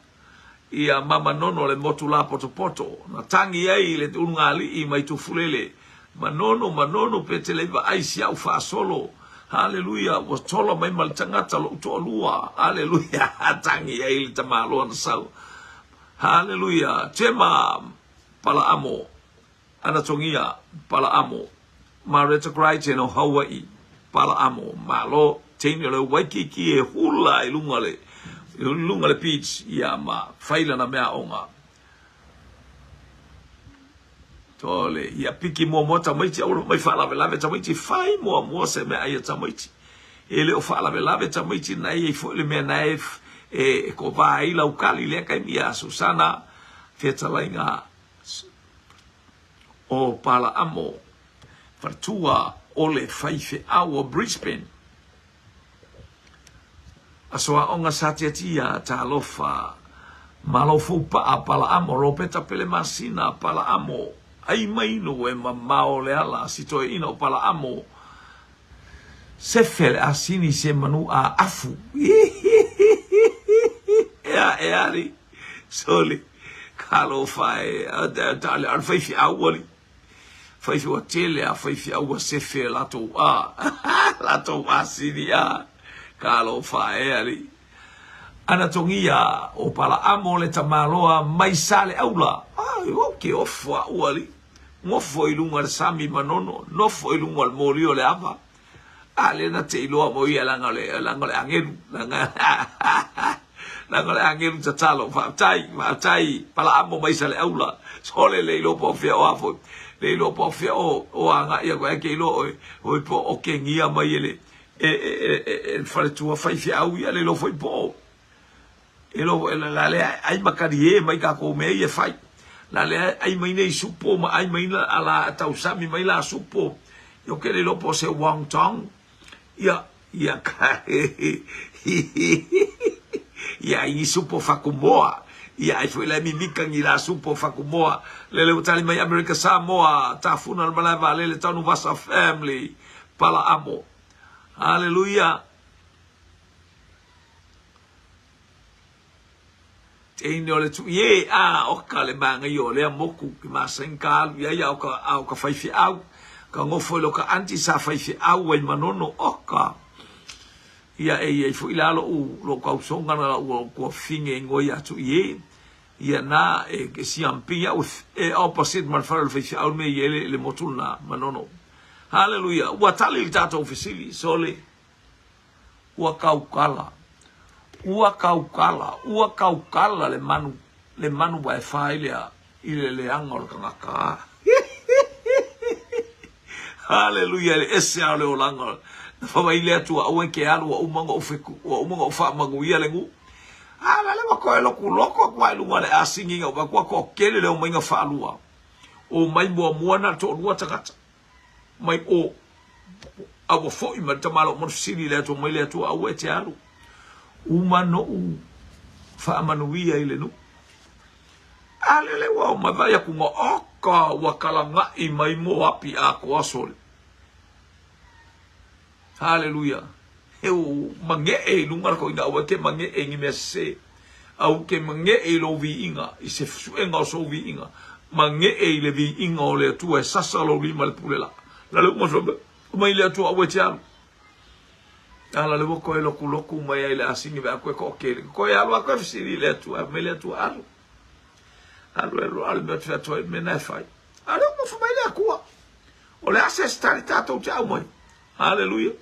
ia mama nono le motula poto na tangi ai le ungali I mai tu fulele manono petele va aisia u fa solo hallelujah was tolo mai mal tangata lo to lua hallelujah tangi ai le tamalo na sau hallelujah tema pala amo ana tongia pala amo Marita Crichton o Hawaii pala amo malo teni le Waikiki e hula I lunga le beach ia ma faila na mea onga tole ia piki mo tamaiti au mai fala lave tamaiti fai mo se me ai tamaiti ele o fala lave tamaiti na I fo le me naif e ko vai la ukali le kai mia Susana fetalainga o pala amo fartua ole faife au Brisbane asoa onga satiatia ta lofa malofu pa pala amo ropeta pele masina pala amo ai maino e mamao le ala sito ino pala amo sefel asini se manu a afu e ari soli kalo fai dale al faifi awali faifi wa tele a faifi awa sefe lato asini a kalo fai ali ana tongia o pala amo le tamaloa mai sale aula o ke ofa uali ngofo ilunga sami manono nofo ilunga molio le ava ale na te iloa mo ia langa le angelu langa le angelu tatalo fa tai pala amo mai sale aula sole le ilo po fia o afo le ilo po fia o anga ia ko ke ilo o po o ke ngia mai ele fale tua fai fia au ia le lo foi po elo la le ai makari mai ka ko me e fai la le ai mai nei supo ma ai mai ala tau sami mai la supo yo ke le lo po se wang tong ia ka ia i supo fakumoa ia ai foi la mi mika ni la supo fakumoa le utali mai America Samoa ta funa le malava le tanu vasa family pala amo hallelujah. Ino le tu ye o ka le manga yo le moku ki masenka ya o ka fai fi au ka ngofo lo ka anti sa fai fi au e manono oka ya e fo ilalo u lo ka usonga na o ko finge ngo ya tu ye ya na ke si ampia o opposite man fa fai fi au me ye le motuna manono hallelujah wa tali tato ofisili sole wa kaukala ua kaukala le manu wifi le angol kangaka hallelujah le ese ale o langol fa vai le tu au ke alu o umango o fa mangu ia lengu ala le ko lo ku loko kwa lu ngale asingi o ba ko kele le o mainga fa lua o mai mo na to lua takata mai o abo fo i matamalo mo sili le to mai le tu au e te alu umano fa manuia ile no alele wa mavaya kunga oka wakalanga i mai mo api ako asole hallelujah eu mange e lungar ko ina wa ke mange e ngi messe au ke mange e lo vi inga i se fuenga so vi inga mange e le vi inga o le tu e sasalo li mal pulela la le mo so mai le tu awetia ala le ko elo kuloku mai ile asingi ba ko ke ko ya lo ko fsiri le tu a mele tu alu me tu to me na fai ala mo fu mai le akua o le ancestral tato ja mo hallelujah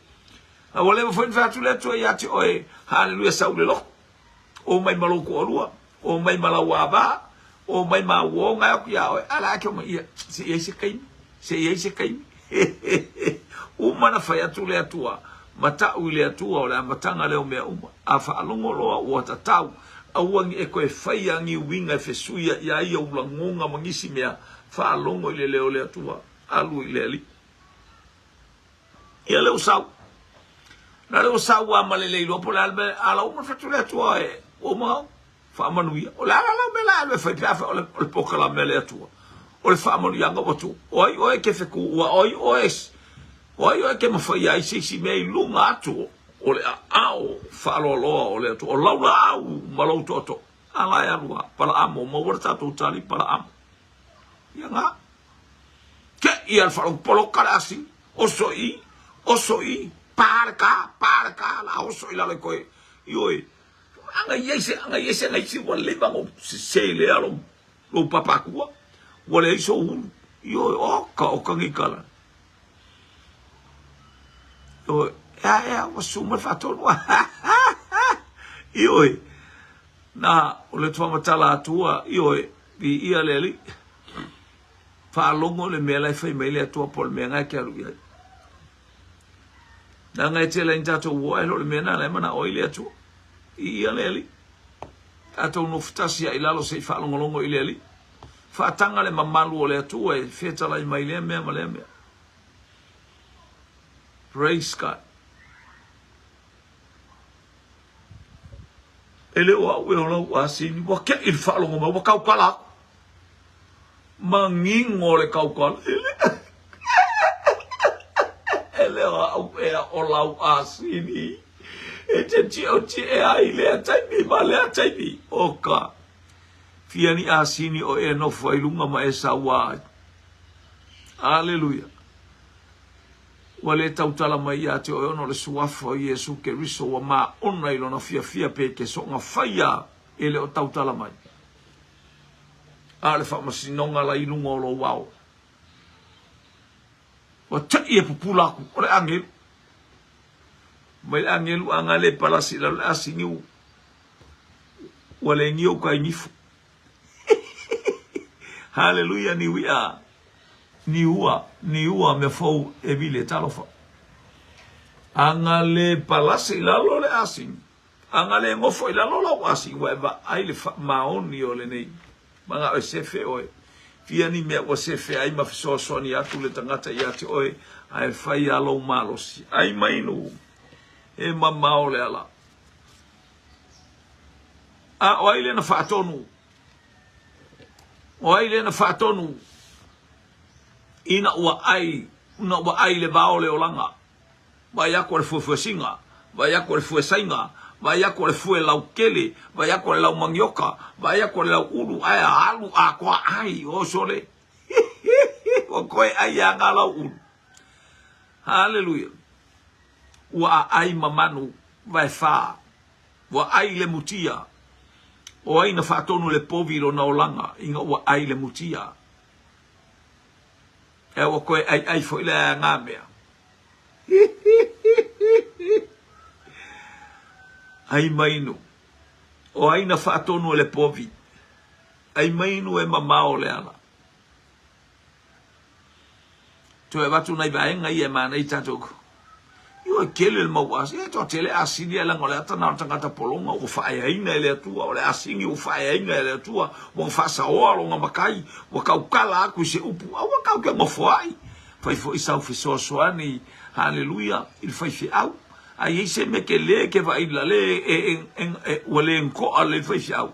a wole mo fu fa tu le tu ya ti o hallelujah sa le lo o mai malo ko lua o mai malawa ba o mai ma wo nga ku ya ala ke mo ia se ye kai o mana fa ya tu le tua mata uile atua o le amatanga leo mea afa alongo loa o tatau awangi e koe fai angi winga fesuia ia ia ulangonga mangisi mea fa alongo ile leo le atua alu ile ali ia leo sau na leo sau wa malele ilo po la albe ala uma fatu le atua o ma fa manuia o la me la albe fai piafa o le poka la mele atua o le fa manuia nga watu oi ke feku oi ke ma fai ai sisi mei lunga atu o le au faloloa o le atu o laula au malau toto ala ya lua para amo mo warta tu tali para amo ya nga ke i al falo polo karasi osoi parka la osoi la le koe yoi anga yese ngai si wale bango se le alo lo papakua wale iso yoi o kangikala ya wasuma fatolo ioi na ole twa matala atua ioi bi ia leli fa longo le mela fai mele atua pol menga ke alu ia na ngai tele intato wo elo le mena le mana oile atua ia leli ato no ftasia ilalo se fa longo ileli fa tanga le mamalu ole atua e feta la mai le me male praise God. Ele o asini wa ke il fa longo ma kau kala mangingo le kau kala ele o lau asini e te ai le atai ma le atai oka fiani asini o e no foi lunga ma esa wa hallelujah wale tautala mai ia te ono le suafa Yesu Keriso wa ma ona ilona fia pe ke so nga faia ele o tautala mai. Ale fa masinonga la ilunga lo wao. Wa tai e pupulaku o le angelu. Mai angelu angale palasi la le asingiu. Wale ngiu kai nifu. Hallelujah ni wia. Ni ua me fou e vile talofa. Angale palasi la lo le asing. Angale ngofo ila lo la asing wa eba aile maoni o le nei. Manga o sefe oe. Fia ni mea o sefe ai mafisoso ni atu le tangata i ati oe. Ai fai alo malosi. Ai mainu. E mamao le ala. A o aile na whaatonu. O aile na whaatonu. Ina ua ai le bao le olanga. Vai ako le fue singa. Vai ako le fue sainga. Vai ako le fue lau kele. Vai ako le lau mangioka. Vai ako le lau ulu. Ai alu a kwa ai. O sole. O koe ai anga lau ulu. Hallelujah. Ua ai mamanu. Vai faa. Ua ai le mutia. O ai na whaatonu le povilo na olanga. Inga ua ai le mutia. E o koe ai fo ile a ngā mea. Ai mainu. O ai na whaatonu le povi. Ai mainu e mamao le ala. To e watu nai vaenga i e mana i tatoko. Iwa kele le mauasi. E to tele asini e langa le atana o tangata polonga. O whaeaina ele atua. O le asingi o whaeaina ele atua. O whasa oa longa makai. O kaukala aku se upu. O kau ke mafuai. Fai fo isau fiso soani. Hallelujah. Il fai fi au. Ai se me ke le ke va ila le wale enko ale fai fi au.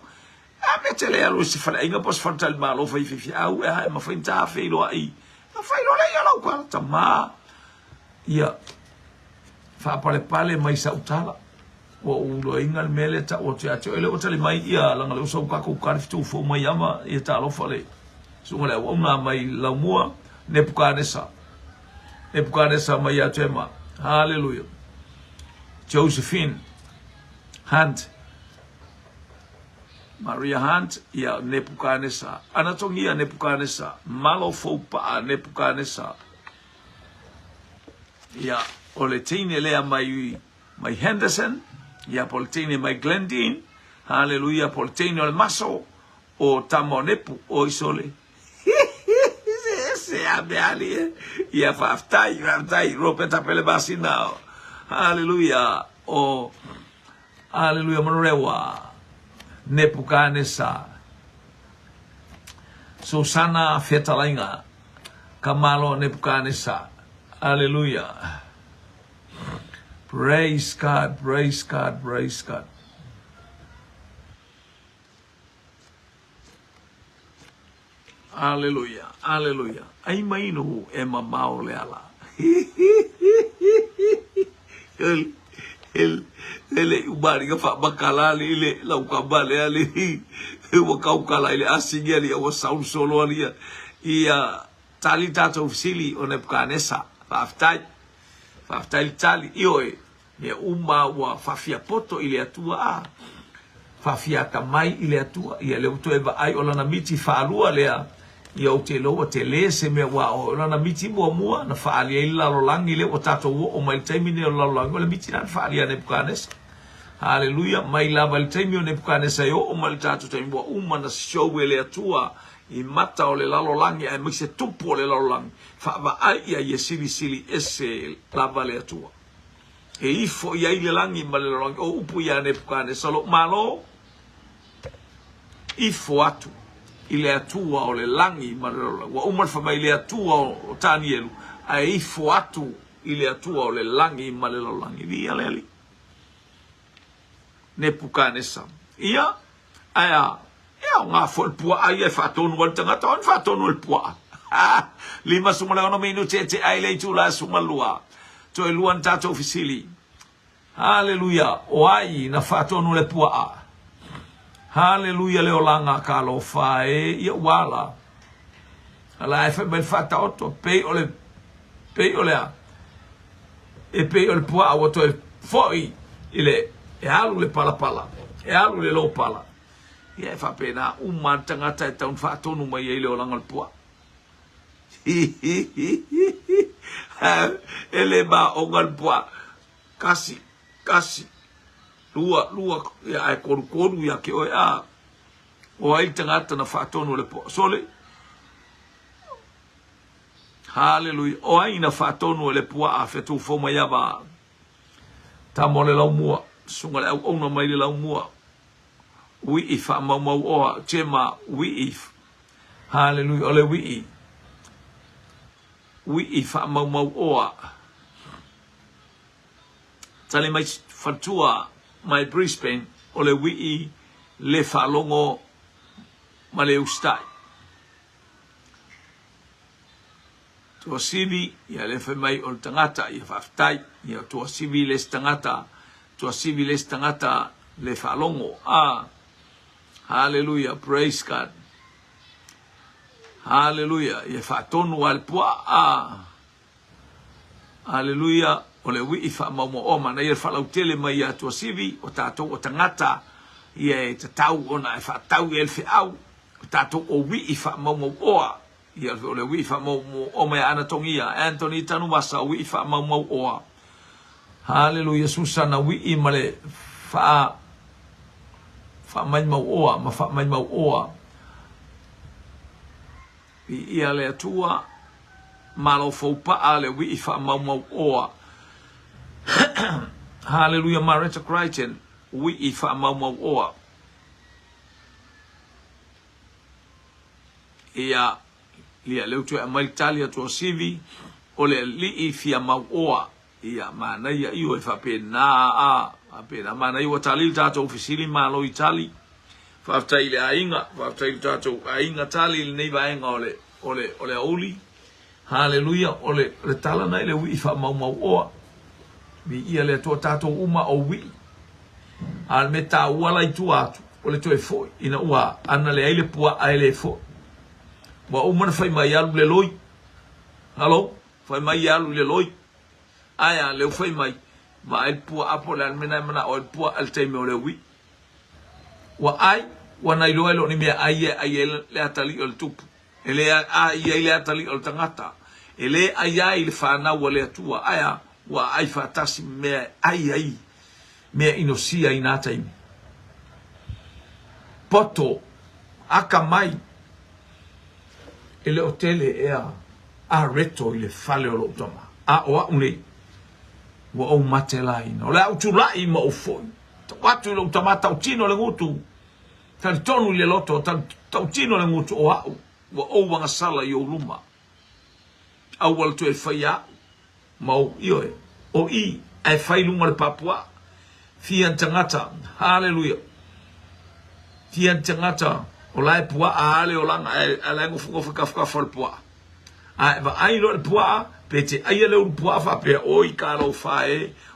A me tele alo se fala inga pos fatal malo fai fi au. E ma fai ta fe lo ai. Ma fai lo le ala kwa tama. Ia. Fa pale mai sautala. O ulo ingal mele ta o te ate ele o tale mai ia langa le usau ka ko karfitu fo mai ama e ta lo fale. So ngale o na mai la mua Nebukadnezar mai atema. Hallelujah. Josephine Hunt. Maria Hunt ia Nebukadnezar. Anatongia Nebukadnezar. Malo fo pa Nebukadnezar. Ia o le tine lea mai Henderson. Ia po le tine mai Glendine. Hallelujah. Po le tine o le maso o Tamonepu o isole. Se abe ali. Ia faftai. Ropeta pele basi nao. Hallelujah. O hallelujah manorewa. Nebukadnezar. Susana Fetalainga. Kamalo Nebukadnezar. Hallelujah. Praise God. Hallelujah. Ai mainu e mamao le ala. Ele ubari ka fa bakala le la ukabale ale o kaukala ile asingi ali o saul solo ali ia talita to ofisili o Nebukadnezar faftai tali ioe me uma wa fafia poto ile atua fafia kamai ile atua ia le uto eva ai ola na miti faalua lea ia o te loa te le se me wa ola na miti mua na faali ai la lolangi le o tato o mai taimine o la lolangi o le miti na faali a Nebukadnezar. Hallelujah. Mai lava le taimi o Nebukadnezar o mai tato taimi wa uma na show ele atua I mata o le lalolangi ai mese tupu o le lalolangi fa ai ia sili ese lava le atua e ifo ia ile langi ma le lalolangi o upu ia Nebukadnezar lo malo ifo atu ile atua o le langi ma le lalolangi wa umar fa mai le atua o Tanielu ai ifo atu ile atua o le langi ma le lalolangi via leli Nebukadnezar ia aya nga fol pua ai e fatonu wal tanga ton fatonu el pua lima sumala ono minu tete ai le tula sumalua to eluan tato ofisili haleluya o ai na fatonu le pua haleluya le olanga kalo fae ia wala ala e fe bel fata otto pe ole e pe o le pua o to foi ile e alu le pala e alu le lo pala ia e whapena uma tangata e taun whaatonu mai e le o langa le pua ele ba o ngal pua kasi lua ia e koru ia ke o ia o ai tangata na whaatonu le pua sole hallelujah o ai na whaatonu le pua a whetu foma ia ba ta mo le lau mua sunga le au na mai le lau mua wi ifa mau o chema wi if hallelujah ole wi ifa mau o tali mai fatua mai Brisbane ole wi le falongo male ustai to sivi ya le fe mai ol tangata ya faftai ya to sivi le tangata le falongo hallelujah praise God hallelujah ya fatonu al pua hallelujah ole wi ifa mau o mana ya falautele mai ya to sivi o tato o tangata ye tatau ona e fatau el fe au tato o wi ifa mau o ia ole wi fa mau o mai anatongia Anthony tanu masa wi fa mau o hallelujah susana wi male fa mai mau o ma fa mai mau o ia le tua malo fo pa ale wi fa mau o hallelujah Marita Crichton wi fa mau o ia lia leu tu mai Italia tu sivi ole li fia mau oa ia mana ia io fa pena pena mana io tali tato ufisili malo Itali fa ile ainga fa tato ainga tali nei vaenga ole oli hallelujah ole le tala na ile wi fa mau oa vi ia le to tato uma o wi al meta wala itu atu ole to e foi ina ua ana le ile pua ile foi wa umana fai mai alu le loi halo fai mai alu le loi aya le fai mai ma el pua apo le mena o el pua al teme o le wi wa ai wa nai lo ni me ai le atali o tupu ele ai le atali o tangata ele ai le fana wa le tua aya wa ai fatasi me ai me inosia inata imi poto aka mai ele hotele a reto ile fale o toma o une wa o matelai no la utulai ma o foi watu lo tama tautino le ngutu tal tonu le loto tal tautino le ngutu wa o wanga sala yo luma awal to e faya mau io o i ai fai lunga le papua fian tangata hallelujah fian tangata o lai pua ale o langa ala ngo fuka fol pua va ai lo pua pete ai le pua fa pe o i ka lo fa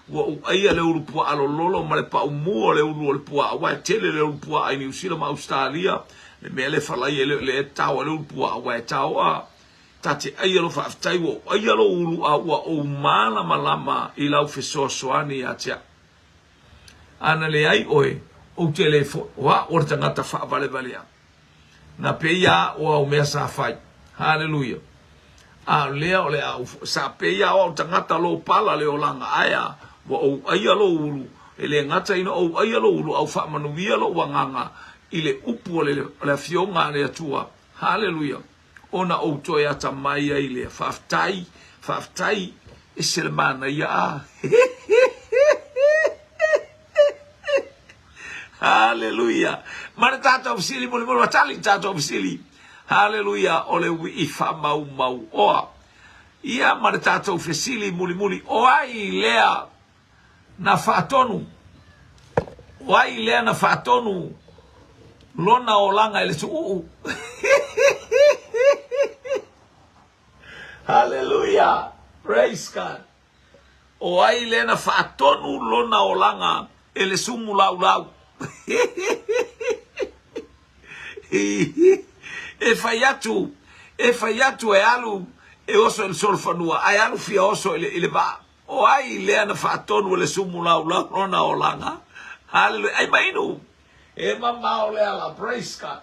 wo ai le pua alo lolo ma le pa umu le pua wa tele le pua ai New Zealand Australia le mele fa le tawa le pua wa tawa tati ai lo fa tai wo ai lo ulu wa o mala malama i lau fe soani atia ana le ai oe o telefo wa o tangata fa vale na peia o mea sa fai hallelujah lea ole sa peia o tangata lo pala le olanga aya o aia lo ulu ele ngata ino o aia lo ulu au fa manuia lo wanganga ile upu le fionga le tua hallelujah ona o to ya tamai ile faftai iselmana ya hallelujah mana tato ofisili mo watali tato ofisili hallelujah ole wi ifa mau o ia mana tato ofisili muli o ai lea na fatonu lona olanga ile su hallelujah praise God o ai lea na fatonu lona olanga ele sumu lau e faiatu e alu e oso el sol fanua ai alu fia oso ele va o ai le na fatonu le sumula ula ona olanga. Hallelujah. Ai mainu. E mama ole ala, praise God.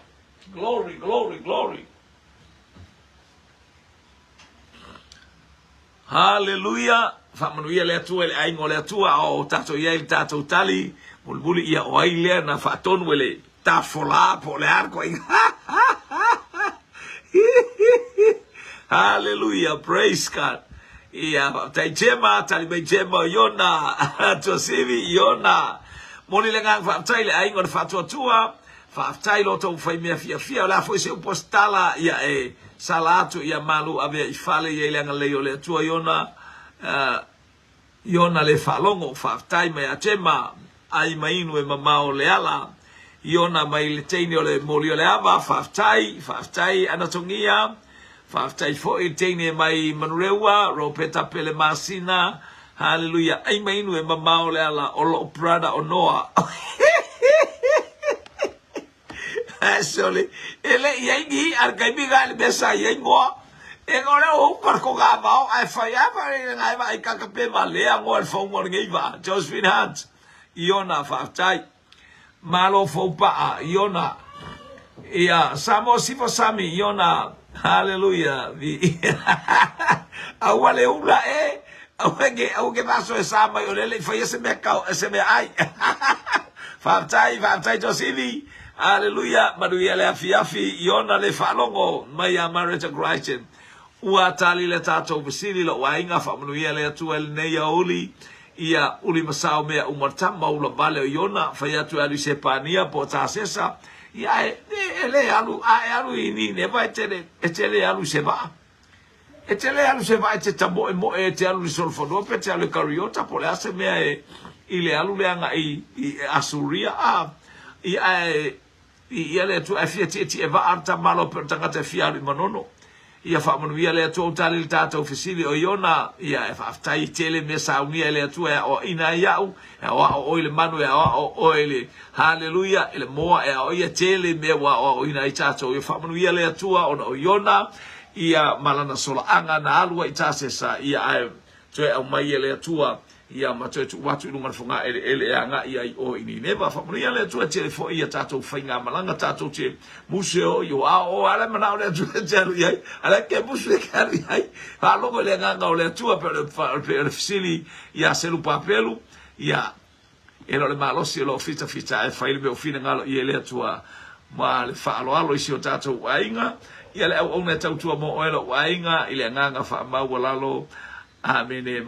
Glory, glory, glory. Hallelujah. Famanuia le atua le aingo le atua o tato ia il tato tali. Mulbuli ia o ai le na fatonu le tafola po le arco. Hallelujah, praise God. Ia tai jema tali mai jema yona Josivi yona. Moni le ngang fa tai le aingo le fatua tua. Fa tai lo to fai mea fia la foi se postala ia e salatu ia malu ave I fale ia le ngale le tua yona. Yona le falongo fa tai mai jema ai mainu e mamao le ala. Yona mai le teini o le moli o le ava fa tai anatongia. Faftai fo e teine mai manurewa, ropeta pele masina, hallelujah, ai mainu e mamao le ala, o lo prada o noa. Actually, ele iai arkai biga le besa iai ngoa, e ngore o parko ga mau, ai faya pare ngai vai kakape malea ngoa fo ngor ngeiva, Josephine Hunt, Iona faftai, malo fo pa Iona, ia samo sifo sami Iona. Hallelujah. Awale ula awage paso e sama yo lele foi ese me ai. Faftai Josivi. Hallelujah. Maduia le afiafi Iona le falongo mai amareta Christian. Ua tali le tato visili lo wainga fa manuia le atu el neia uli ia uli masao mea umartama ula vale Iona fa ya tu ali sepania po tasesa. Ya ele alu ini ne vai tele alu seba tamo mo te alu solfono pe te alu kariota po le ase mea ile alu le anga I asuria I le tu afia ti eva arta malo per tangata fia I manono ia fa manuia le tu tali tata ofisili o Iona ia fa tai tele me sa unia le tu o ina iau o ile manu o ile hallelujah ile moa o ia tele me o ina I tata o fa manuia le tu o Iona ia malana sola anga na alua I tata sa ia ai tu o mai le tu ia mato tu watu lunga funga ele anga ia o ini neva fa manuia le tu tele fo ia tata fainga malanga tata te museo yo o ala mana le tu tele ia ala ke museo kari ai fa longo le nganga o le tu per fisili ia selu papelu ia elo le malosi lo fita e faile me o fina ngalo ia le tu ma le fa alo isi o tata wainga ia le o na tau tu mo elo wainga ile nganga fa ma walalo amene